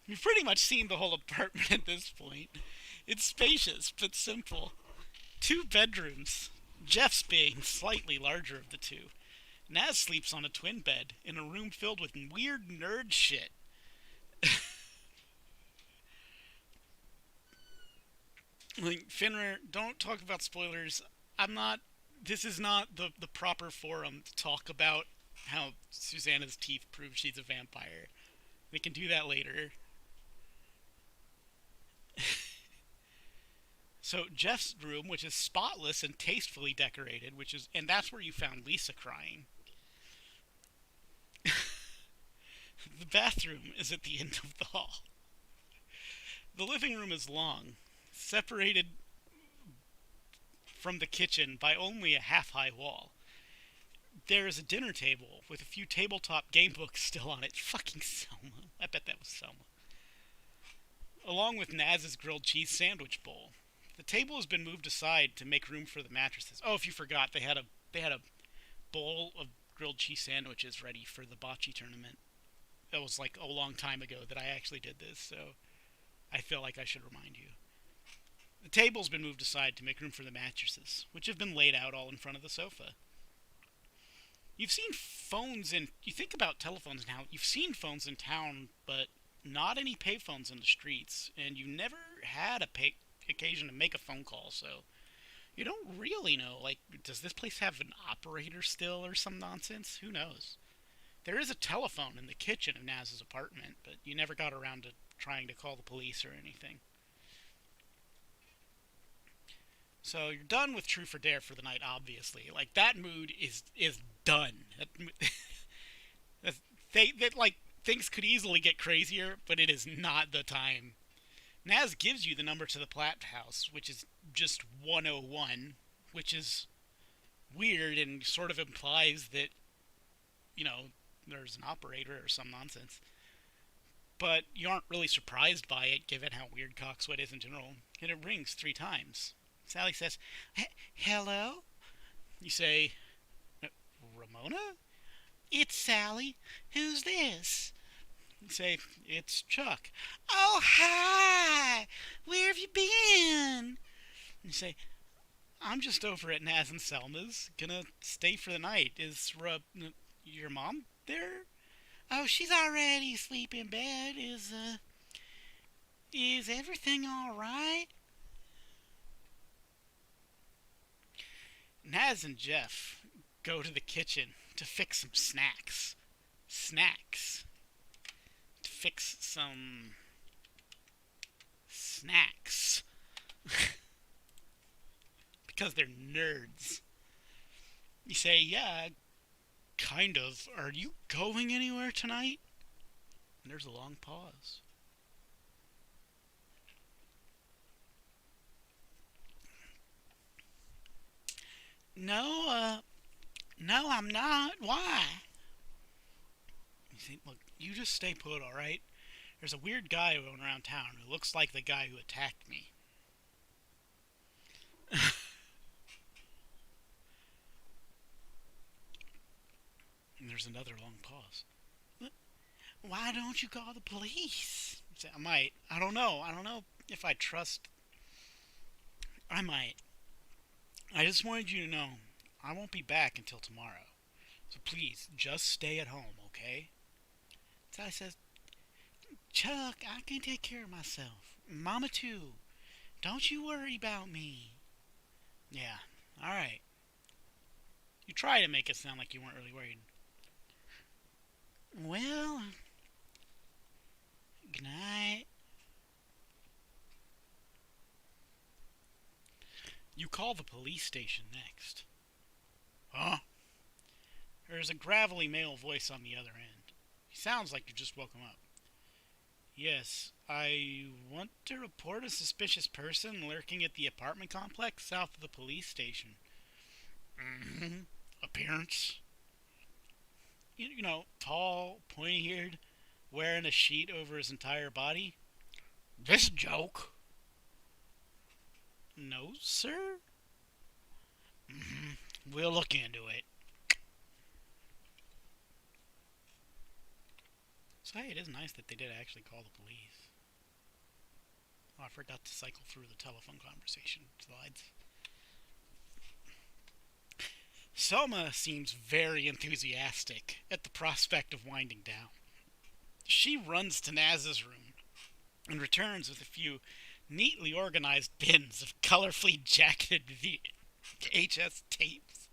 You've pretty much seen the whole apartment at this point. It's spacious but simple. Two bedrooms, Jeff's being slightly larger of the two. Naz sleeps on a twin bed in a room filled with weird nerd shit. Like, Finner, don't talk about spoilers. I'm not. This is not the proper forum to talk about how Susanna's teeth prove she's a vampire. We can do that later. So Jeff's room, which is spotless and tastefully decorated, and that's where you found Lisa crying. The bathroom is at the end of the hall. The living room is long, separated from the kitchen by only a half-high wall. There is a dinner table with a few tabletop game books still on it. Fucking Selma. I bet that was Selma. Along with Naz's grilled cheese sandwich bowl. The table has been moved aside to make room for the mattresses. Oh, if you forgot, they had a bowl of grilled cheese sandwiches ready for the bocce tournament. That was like a long time ago that I actually did this, so I feel like I should remind you. The table's been moved aside to make room for the mattresses, which have been laid out all in front of the sofa. You've seen phones in. You think about telephones now. You've seen phones in town, but not any payphones in the streets, and you never had a occasion to make a phone call, so you don't really know. Like, does this place have an operator still or some nonsense? Who knows? There is a telephone in the kitchen of Naz's apartment, but you never got around to trying to call the police or anything. So you're done with Truth or Dare for the night, obviously. Like that mood is done. That, that like things could easily get crazier, but it is not the time. Naz gives you the number to the Platt House, which is just 101, which is weird and sort of implies that you know there's an operator or some nonsense. But you aren't really surprised by it, given how weird Coxwette is in general. And it rings 3 times. Sally says, "Hello?" You say, "Ramona?" "It's Sally. Who's this?" You say, "It's Chuck." "Oh, hi! Where have you been?" You say, "I'm just over at Naz and Selma's. Gonna stay for the night. Is your mom there?" "Oh, she's already asleep in bed. Is everything all right?" Naz and Jeff go to the kitchen to fix some snacks. Snacks. To fix some snacks. Because they're nerds. You say, "Yeah, kind of. Are you going anywhere tonight?" And there's a long pause. "No, no, I'm not. Why?" You say, "Look, you just stay put, all right? There's a weird guy going around town who looks like the guy who attacked me." And there's another long pause. "Why don't you call the police?" You say, "I might. I don't know. I don't know if I trust. I might. I just wanted you to know I won't be back until tomorrow. So please, just stay at home, okay?" Sally says, "Chuck, I can take care of myself. Mama, too. Don't you worry about me." "Yeah, alright." You try to make it sound like you weren't really worried. "Well, good night." You call the police station next. "Huh?" There's a gravelly male voice on the other end. He sounds like you just woke him up. "Yes, I want to report a suspicious person lurking at the apartment complex south of the police station." "Mm-hmm. Appearance?" You know, tall, pointy-eared, wearing a sheet over his entire body." "This joke?" "No, sir." "Mm-hmm. We'll look into it." So, hey, it is nice that they did actually call the police. Oh, I forgot to cycle through the telephone conversation slides. Selma seems very enthusiastic at the prospect of winding down. She runs to Naz's room and returns with a few neatly organized bins of colorfully jacketed VHS tapes.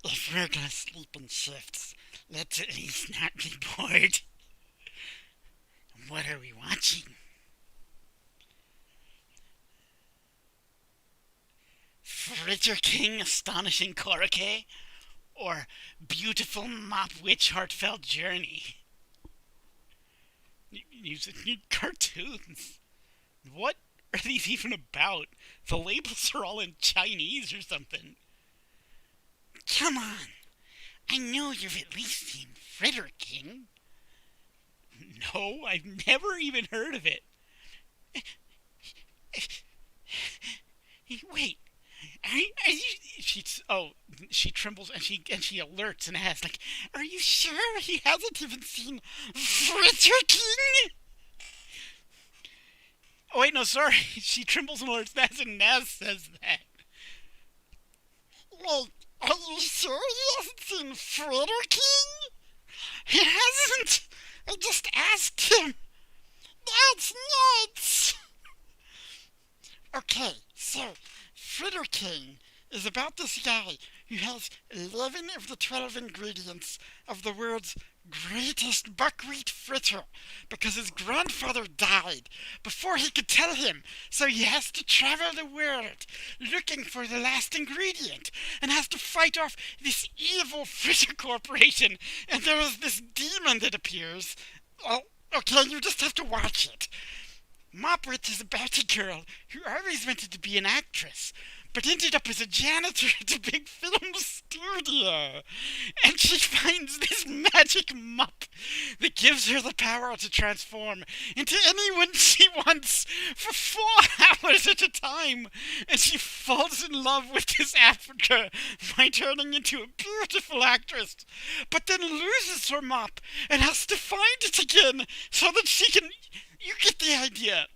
If we're gonna sleep in shifts, let's at least not be bored. What are we watching? Fritter King Astonishing Korake? Or Beautiful Mop Witch Heartfelt Journey? You cartoons. What are these even about? The labels are all in Chinese or something. Come on! I know you've at least seen Fritter King. No, I've never even heard of it. Wait, are you? She trembles and she alerts and asks, like, "Are you sure he hasn't even seen Fritter King?" Oh wait, no, sorry. She trembles and alerts Naz, and Naz says that. Wait, are you sure he hasn't seen Fritter King? He hasn't. I just asked him. That's nuts! Okay, so Fritter King is about this guy who has 11 of the 12 ingredients of the words greatest buckwheat fritter because his grandfather died before he could tell him. So he has to travel the world looking for the last ingredient and has to fight off this evil fritter corporation. And there is this demon that appears. Oh, okay, you just have to watch it. Mopwit is about a girl who always wanted to be an actress, but ended up as a janitor at a big film studio. And she finds this magic mop that gives her the power to transform into anyone she wants for 4 hours at a time. And she falls in love with this Africa by turning into a beautiful actress, but then loses her mop and has to find it again so that she can. You get the idea.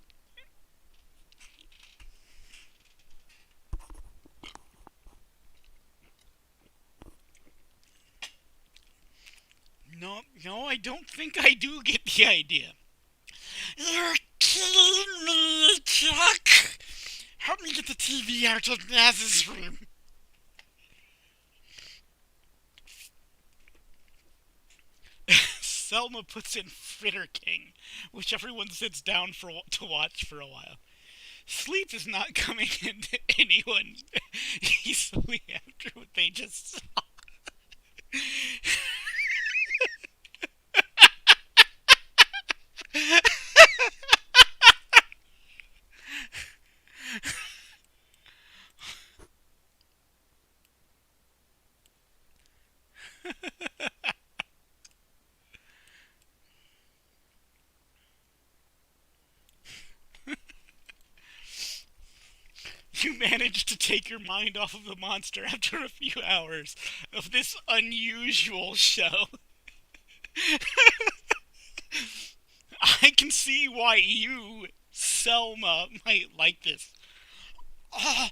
No, I don't think I do get the idea. You're killing me, Chuck! Help me get the TV out of Naz's room. Selma puts in Fritter King, which everyone sits down to watch for a while. Sleep is not coming into anyone easily after what they just saw. You managed to take your mind off of the monster after a few hours of this unusual show. I can see why you, Selma, might like this. Oh,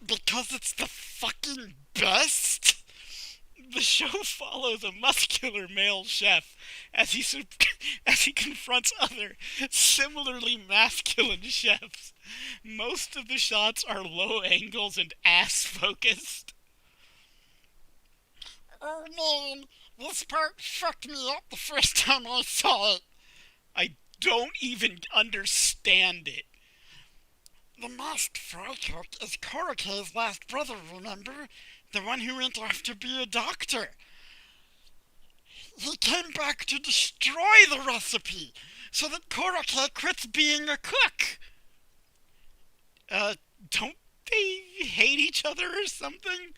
because it's the fucking best? The show follows a muscular male chef as as he confronts other similarly masculine chefs. Most of the shots are low angles and ass focused. Oh man, this part fucked me up the first time I saw it. I don't even understand it. The masked fry cook is Koroke's last brother, remember? The one who went off to be a doctor. He came back to destroy the recipe so that Koroke quits being a cook. Don't they hate each other or something?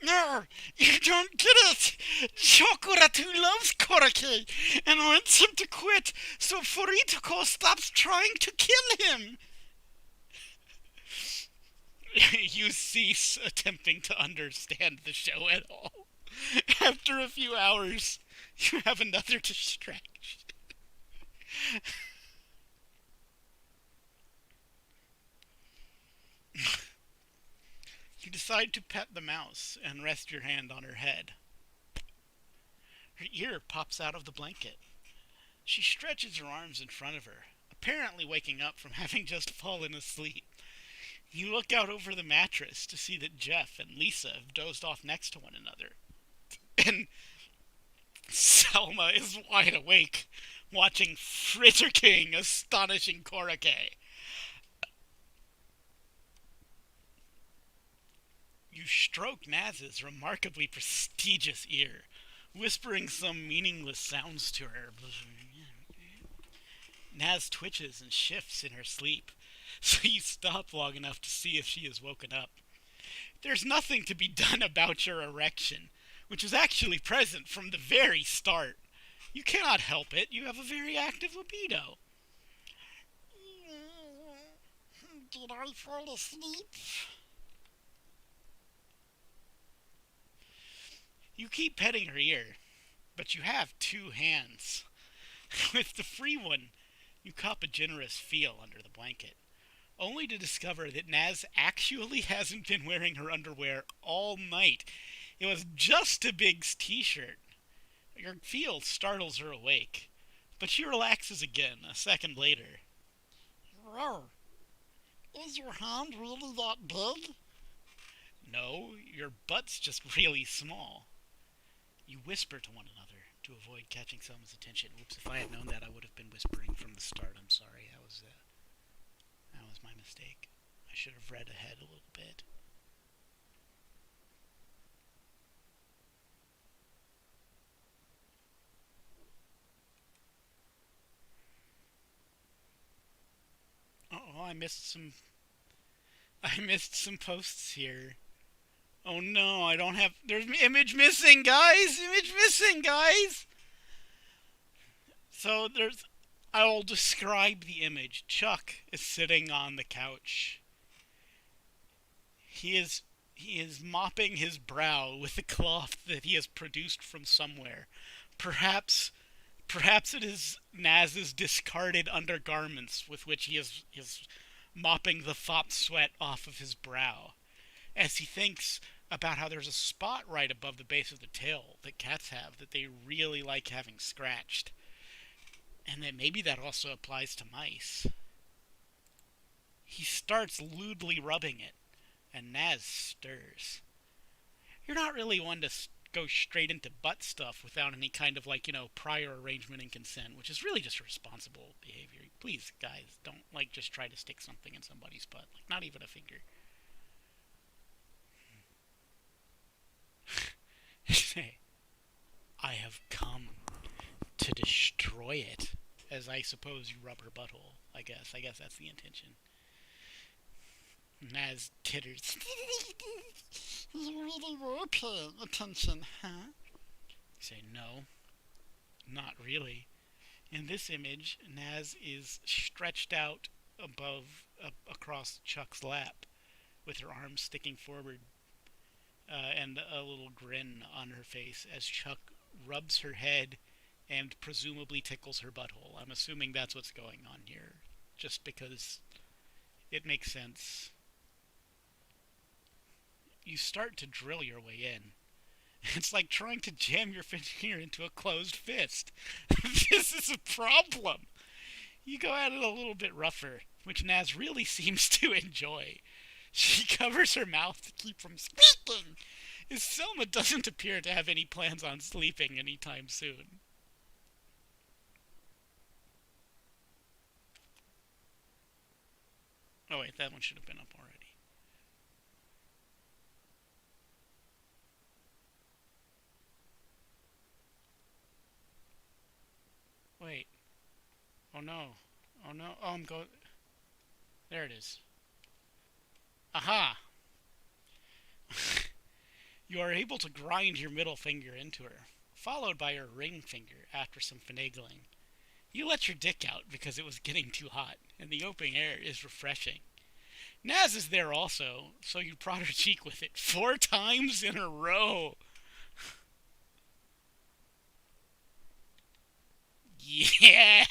No, you don't get it. Chokoratu loves Koroke and wants him to quit so Furitoko stops trying to kill him. You cease attempting to understand the show at all. After a few hours, you have another distraction. You decide to pet the mouse and rest your hand on her head. Her ear pops out of the blanket. She stretches her arms in front of her, apparently waking up from having just fallen asleep. You look out over the mattress to see that Jeff and Lisa have dozed off next to one another. And Selma is wide awake, watching Fritter King astonishing Koroke. You stroke Naz's remarkably prestigious ear, whispering some meaningless sounds to her. Naz twitches and shifts in her sleep, so you stop long enough to see if she has woken up. There's nothing to be done about your erection, which is actually present from the very start. You cannot help it. You have a very active libido. Did I fall asleep? You keep petting her ear, but you have two hands. With the free one, you cop a generous feel under the blanket, only to discover that Naz actually hasn't been wearing her underwear all night. It was just a big t-shirt. Your feel startles her awake, but she relaxes again a second later. Whoa. Is your hand really that big? No, your butt's just really small. You whisper to one another. to avoid catching Selma's attention. Whoops! If I had known that, I would have been whispering from the start. I'm sorry. That was my mistake. I should have read ahead a little bit. Oh, I missed some. I missed some posts here. Oh no, I don't have. There's image missing, guys. Image missing, guys. So there's. I'll describe the image. Chuck is sitting on the couch. He is he is mopping his brow with a cloth that he has produced from somewhere. Perhaps perhaps it is Naz's discarded undergarments with which he is mopping the fop sweat off of his brow. As he thinks about how there's a spot right above the base of the tail that cats have that they really like having scratched. And that maybe that also applies to mice. He starts lewdly rubbing it, and Naz stirs. You're not really one to go straight into butt stuff without any kind of prior arrangement and consent, which is really just responsible behavior. Please, guys, don't just try to stick something in somebody's butt, not even a finger. Say, I have come to destroy it, as I suppose you rub her butthole. I guess that's the intention. Naz titters. You really were paying attention, huh? Say, no, not really. In this image, Naz is stretched out across Chuck's lap, with her arms sticking forward, and a little grin on her face as Chuck rubs her head and presumably tickles her butthole. I'm assuming that's what's going on here, just because it makes sense. You start to drill your way in. It's like trying to jam your finger into a closed fist. This is a problem. You go at it a little bit rougher, which Naz really seems to enjoy. She covers her mouth to keep from squeaking, as Selma doesn't appear to have any plans on sleeping anytime soon. Oh wait, that one should have been up already. Wait. Oh no. Oh no. Oh, I'm going. There it is. Aha! You are able to grind your middle finger into her, followed by your ring finger after some finagling. You let your dick out because it was getting too hot, and the open air is refreshing. Naz is there also, so you prod her cheek with it 4 times in a row. Yeah!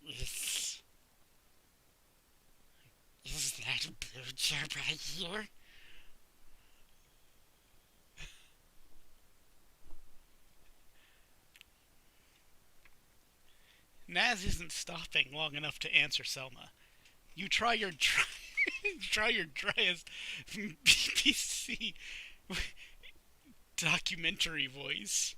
Is, is that a blowjob right here? Naz isn't stopping long enough to answer Selma. You try your try your driest BBC documentary voice.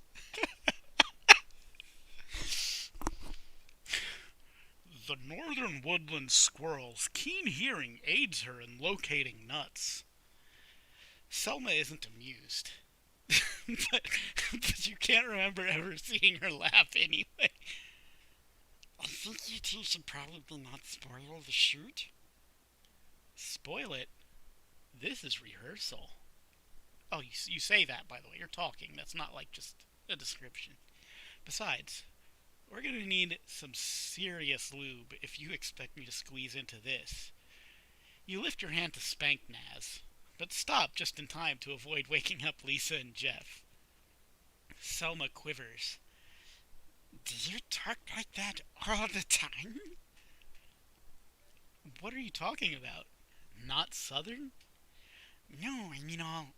The northern woodland squirrel's keen hearing aids her in locating nuts. Selma isn't amused. but, but you can't remember ever seeing her laugh anyway. I think you two should probably not spoil the shoot. Spoil it? This is rehearsal. Oh, you say that, by the way. You're talking. That's not just a description. Besides, we're going to need some serious lube if you expect me to squeeze into this. You lift your hand to spank Naz, but stop just in time to avoid waking up Lisa and Jeff. Selma quivers. Do you talk like that all the time? What are you talking about? Not Southern? No, I mean all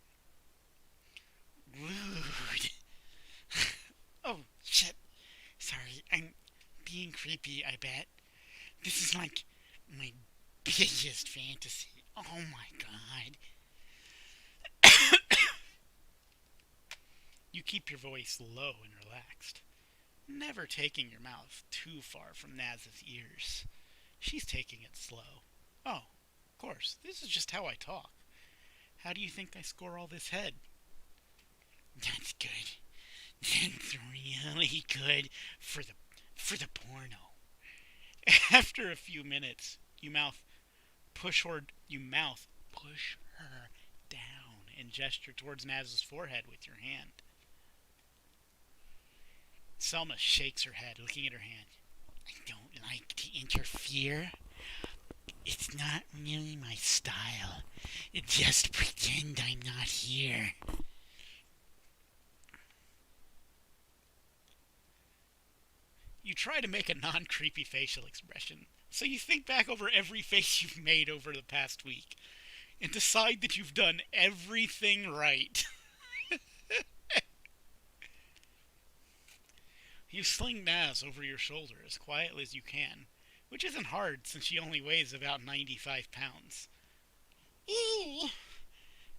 rude. Oh, shit. Sorry, I'm being creepy, I bet. This is like my biggest fantasy. Oh my god. You keep your voice low and relaxed, never taking your mouth too far from Naz's ears. She's taking it slow. Oh, of course, this is just how I talk. How do you think I score all this head? That's good. That's really good for the porno. After a few minutes, you mouth push her down and gesture towards Naz's forehead with your hand. Selma shakes her head, looking at her hand. I don't like to interfere. It's not really my style. Just pretend I'm not here. You try to make a non creepy facial expression, so you think back over every face you've made over the past week and decide that you've done everything right. You sling Naz over your shoulder as quietly as you can, which isn't hard since she only weighs about 95 pounds. Eee!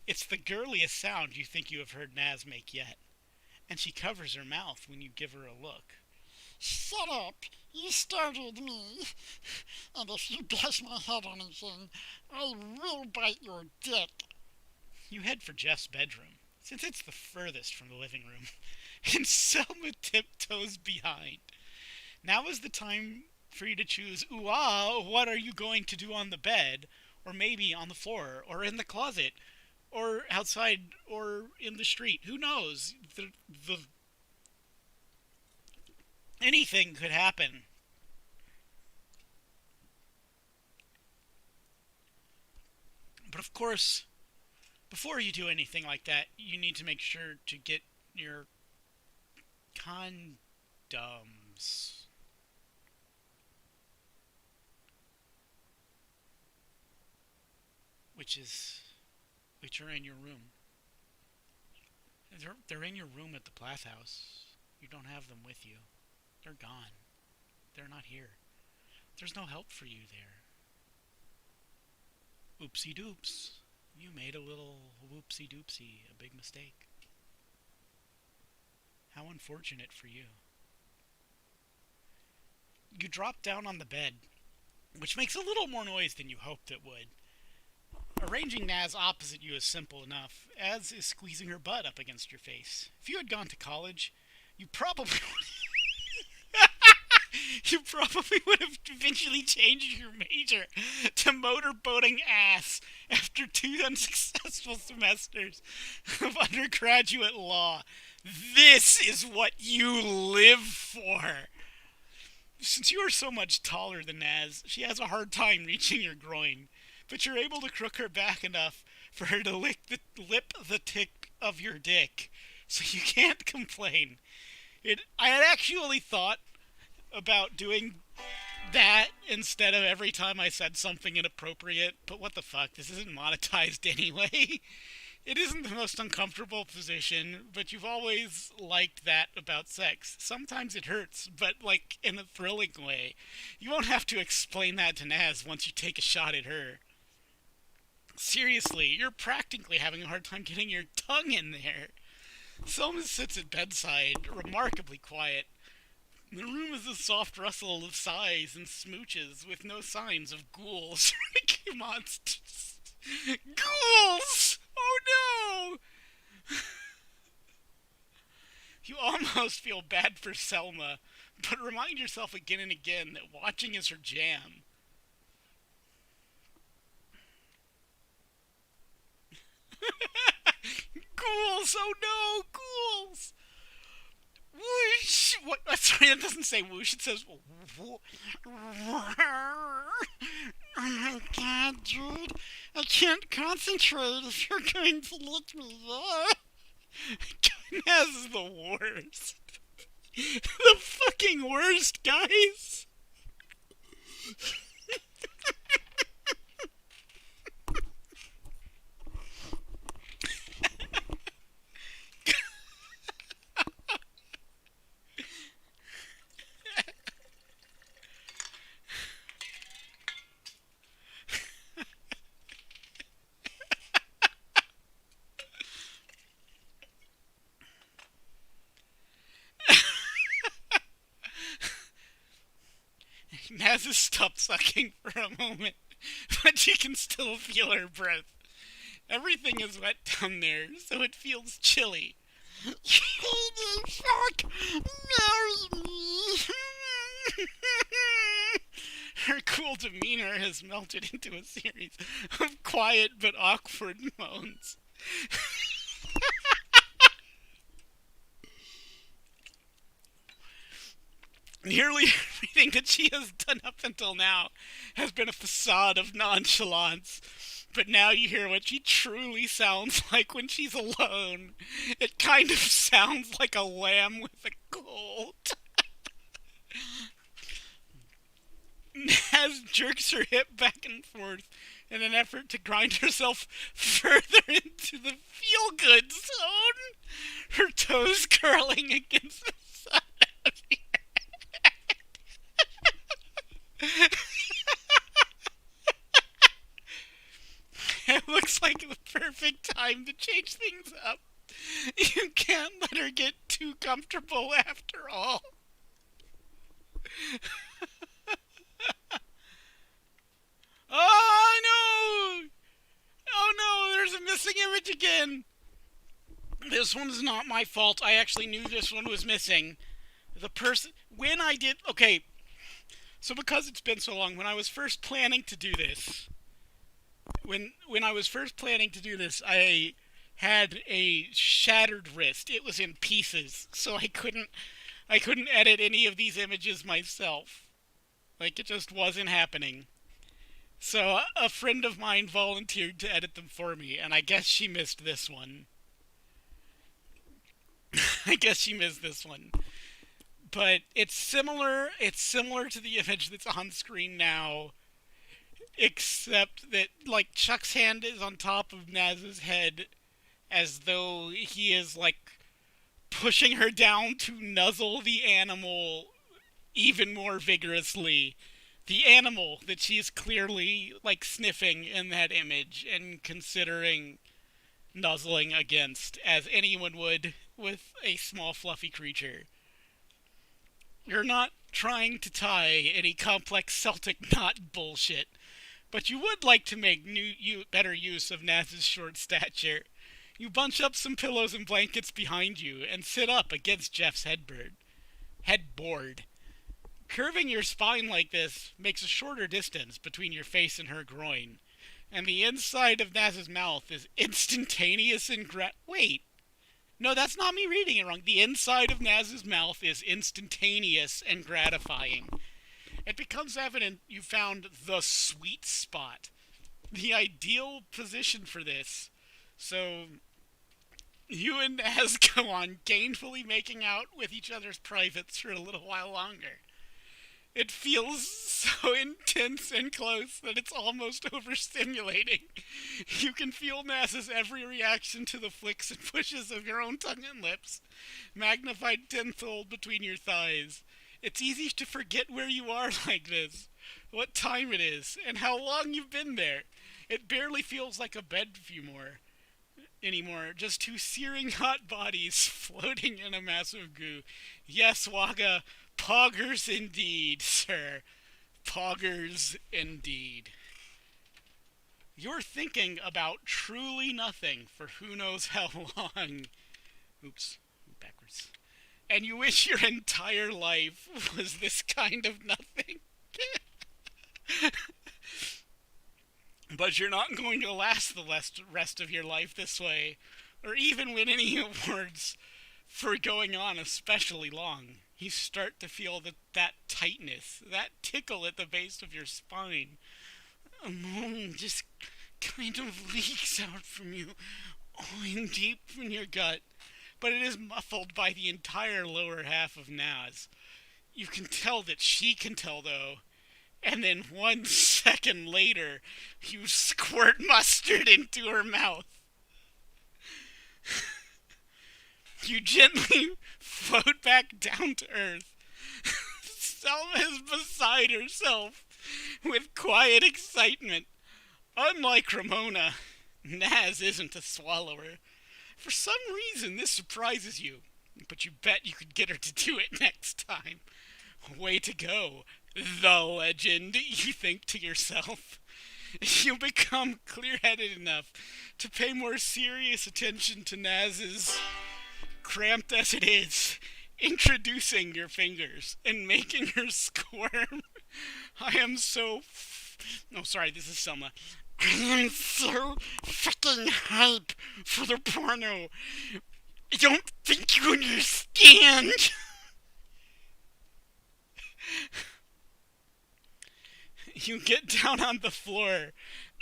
It's the girliest sound you think you have heard Naz make yet, and she covers her mouth when you give her a look. Shut up! You startled me. And if you bash my head on anything, I will bite your dick. You head for Jeff's bedroom, since it's the furthest from the living room, and Selma tiptoes behind. Now is the time for you to choose, what are you going to do on the bed, or maybe on the floor, or in the closet, or outside, or in the street. Who knows? Anything could happen. But of course, before you do anything like that, you need to make sure to get your condoms. Which are in your room. They're in your room at the Plath House. You don't have them with you. They're gone. They're not here. There's no help for you there. Oopsie doops. You made a little whoopsie doopsie, a big mistake. How unfortunate for you. You drop down on the bed, which makes a little more noise than you hoped it would. Arranging Naz opposite you is simple enough, as is squeezing her butt up against your face. If you had gone to college, you probably would have eventually changed your major to motorboating ass after 2 unsuccessful semesters of undergraduate law. This is what you live for. Since you are so much taller than Naz, she has a hard time reaching your groin, but you're able to crook her back enough for her to lip the tip of your dick, so you can't complain. I had actually thought about doing that instead of every time I said something inappropriate, but what the fuck, this isn't monetized anyway. It isn't the most uncomfortable position, but you've always liked that about sex. Sometimes it hurts, but like in a thrilling way. You won't have to explain that to Naz once you take a shot at her. Seriously, you're practically having a hard time getting your tongue in there. Selma sits at bedside, remarkably quiet. The room is a soft rustle of sighs and smooches with no signs of ghouls or Mickey monsters. Ghouls! Oh no! You almost feel bad for Selma, but remind yourself again and again that watching is her jam. Ghouls! Oh no! Ghouls! Whoosh! What? Sorry, that doesn't say whoosh. It says. Oh my god, dude. I can't concentrate if you're going to lick me there. Naz is the worst. The fucking worst, guys. Naz has stopped sucking for a moment, but you can still feel her breath. Everything is wet down there, so it feels chilly. Fuck! Marry me! Her cool demeanor has melted into a series of quiet but awkward moans. Nearly everything that she has done up until now has been a facade of nonchalance. But now you hear what she truly sounds like when she's alone. It kind of sounds like a lamb with a cold. Naz jerks her hip back and forth in an effort to grind herself further into the feel-good zone. Her toes curling against the side of the It looks like the perfect time to change things up. You can't let her get too comfortable after all. Oh no! Oh no, there's a missing image again. This one's not my fault. I actually knew this one was missing. The person when I did okay, so because it's been so long, when I was first planning to do this, when I was first planning to do this, I had a shattered wrist. It was in pieces, so I couldn't edit any of these images myself. Like it just wasn't happening. So a friend of mine volunteered to edit them for me, and I guess she missed this one. I guess she missed this one. But it's similar. It's similar to the image that's on screen now, except that like Chuck's hand is on top of Naz's head, as though he is like pushing her down to nuzzle the animal even more vigorously. The animal that she's clearly like sniffing in that image and considering nuzzling against, as anyone would with a small fluffy creature. You're not trying to tie any complex Celtic knot bullshit, but you would like to make better use of Naz's short stature. You bunch up some pillows and blankets behind you and sit up against Jeff's headboard. Curving your spine like this makes a shorter distance between your face and her groin, and the inside of Naz's mouth is instantaneous and wait. No, that's not me reading it wrong. The inside of Naz's mouth is instantaneous and gratifying. It becomes evident you found the sweet spot, the ideal position for this. So, you and Naz go on gainfully making out with each other's privates for a little while longer. It feels so intense and close that it's almost overstimulating. You can feel Naz's every reaction to the flicks and pushes of your own tongue and lips, magnified tenfold between your thighs. It's easy to forget where you are like this, what time it is, and how long you've been there. It barely feels like a bed anymore. Just two searing hot bodies floating in a mass of goo. Yes, Wagga, poggers indeed, sir. Poggers indeed. You're thinking about truly nothing for who knows how long. Oops, backwards. And you wish your entire life was this kind of nothing. But you're not going to last the rest of your life this way, or even win any awards for going on especially long. You start to feel that tightness, that tickle at the base of your spine. A moan just kind of leaks out from you, all in deep in your gut, but it is muffled by the entire lower half of Naz. You can tell that she can tell, though. And then 1 second later, you squirt mustard into her mouth. You gently float back down to earth. Selma is beside herself with quiet excitement. Unlike Ramona, Naz isn't a swallower. For some reason, this surprises you, but you bet you could get her to do it next time. Way to go. The legend, you think to yourself. You become clear headed enough to pay more serious attention to Naz's, cramped as it is, introducing your fingers and making her squirm. I am so. No, sorry, this is Selma. I am so fucking hype for the porno. I don't think you understand. You get down on the floor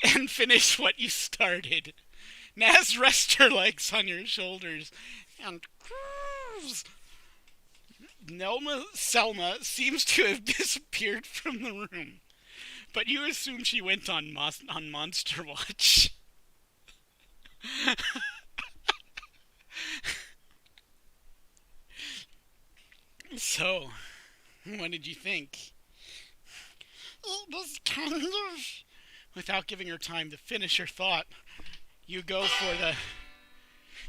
and finish what you started. Naz rests her legs on your shoulders and cruise. Selma seems to have disappeared from the room, but you assume she went on Monster Watch. So, what did you think? It was kind of. Without giving her time to finish her thought, you go for the.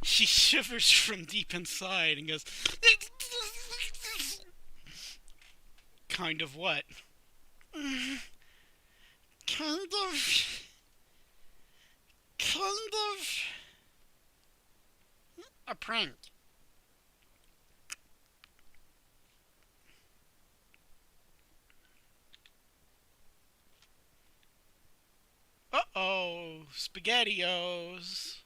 She shivers from deep inside and goes, kind of what? Kind of. Kind of. A prank. Uh-oh, SpaghettiOs.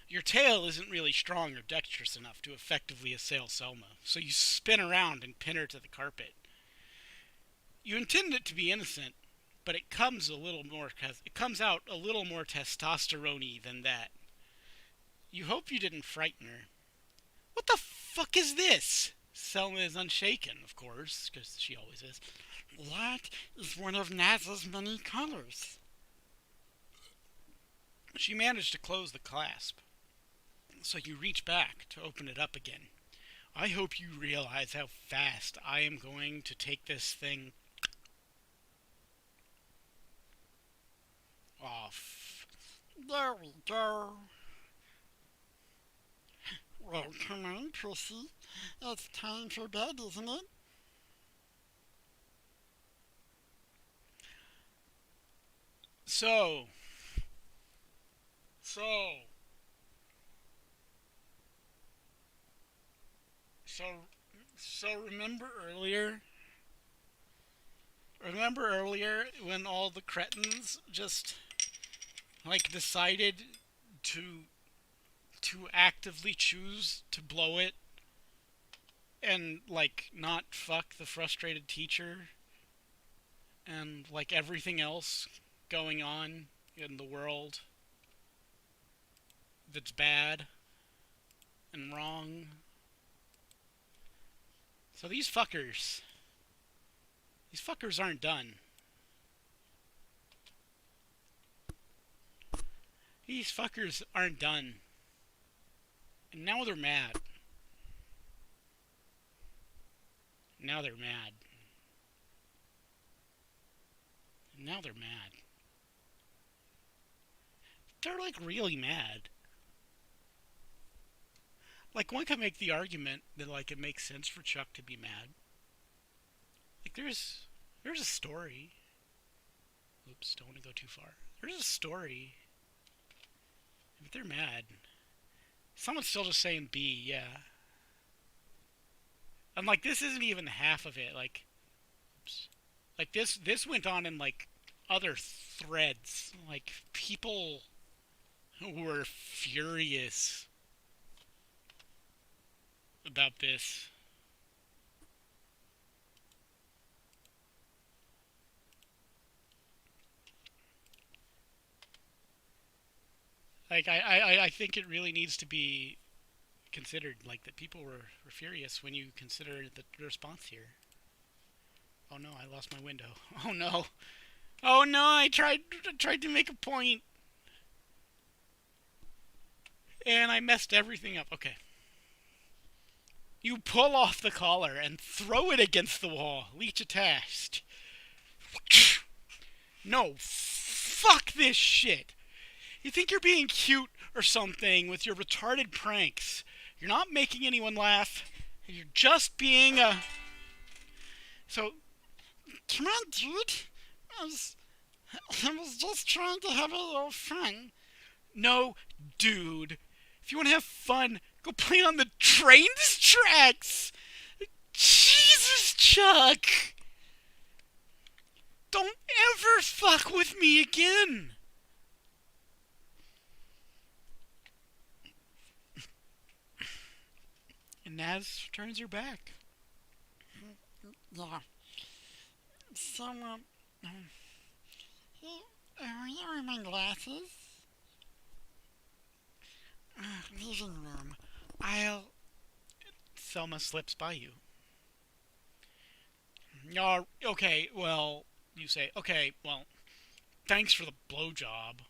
Your tail isn't really strong or dexterous enough to effectively assail Selma, so you spin around and pin her to the carpet. You intend it to be innocent, but it comes out a little more testosterone-y than that. You hope you didn't frighten her. What the fuck is this? Selma is unshaken, of course, because she always is. That is one of Naz's many colors. She managed to close the clasp, so you reach back to open it up again. I hope you realize how fast I am going to take this thing off. There we go. Well, come on, Prissy. It's time for bed, isn't it? So, so, so, so remember earlier? Remember earlier when all the cretins just, like, decided to actively choose to blow it and, like, not fuck the frustrated teacher and, like, everything else going on in the world that's bad and wrong. So these fuckers aren't done. These fuckers aren't done. And now they're mad. Now they're mad. Now they're mad. They're like really mad. Like one could make the argument that like it makes sense for Chuck to be mad. Like there's a story. Oops, don't want to go too far. There's a story. But they're mad. Someone's still just saying B, yeah. And like this isn't even half of it. Like, oops. Like this went on in like other threads. Like people who were furious about this. Like I think it really needs to be considered like that people were furious when you consider the response here. Oh no, I lost my window. Oh no. Oh no, I tried to make a point and I messed everything up. Okay. You pull off the collar and throw it against the wall. Leech attached. No, fuck this shit. You think you're being cute or something with your retarded pranks. You're not making anyone laugh. You're just being a... So, Come on, dude. I was, I was just trying to have a little fun. no, dude. If you want to have fun, go play on the trains tracks. Jesus, Chuck. Don't ever fuck with me again. And Naz turns her back. Yeah. So, where are my glasses? Living room. I'll... Selma slips by you. Okay, well, you say, okay, well, thanks for the blowjob.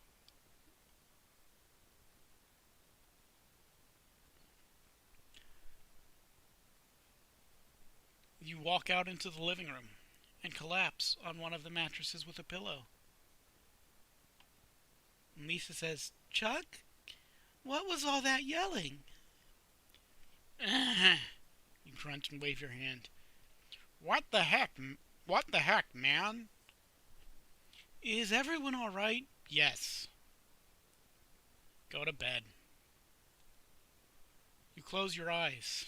You walk out into the living room and collapse on one of the mattresses with a pillow. And Lisa says, Chuck, what was all that yelling? You grunt and wave your hand. What the heck? What the heck, man? Is everyone all right? Yes. Go to bed. You close your eyes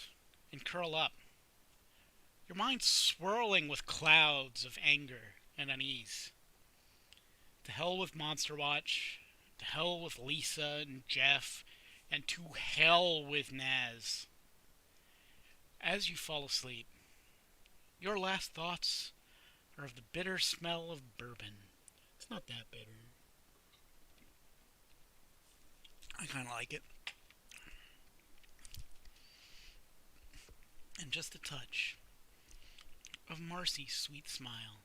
and curl up, your mind swirling with clouds of anger and unease. To hell with Monster Watch, to hell with Lisa and Jeff, and to hell with Naz. As you fall asleep, your last thoughts are of the bitter smell of bourbon. It's not that bitter. I kind of like it. And just a touch of Marcy's sweet smile.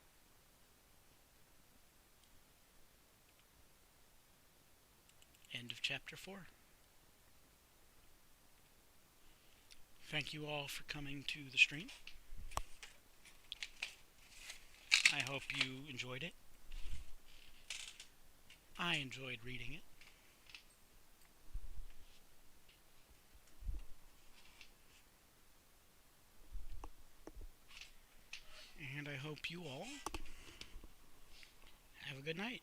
End of chapter 4. Thank you all for coming to the stream. I hope you enjoyed it. I enjoyed reading it. And I hope you all have a good night.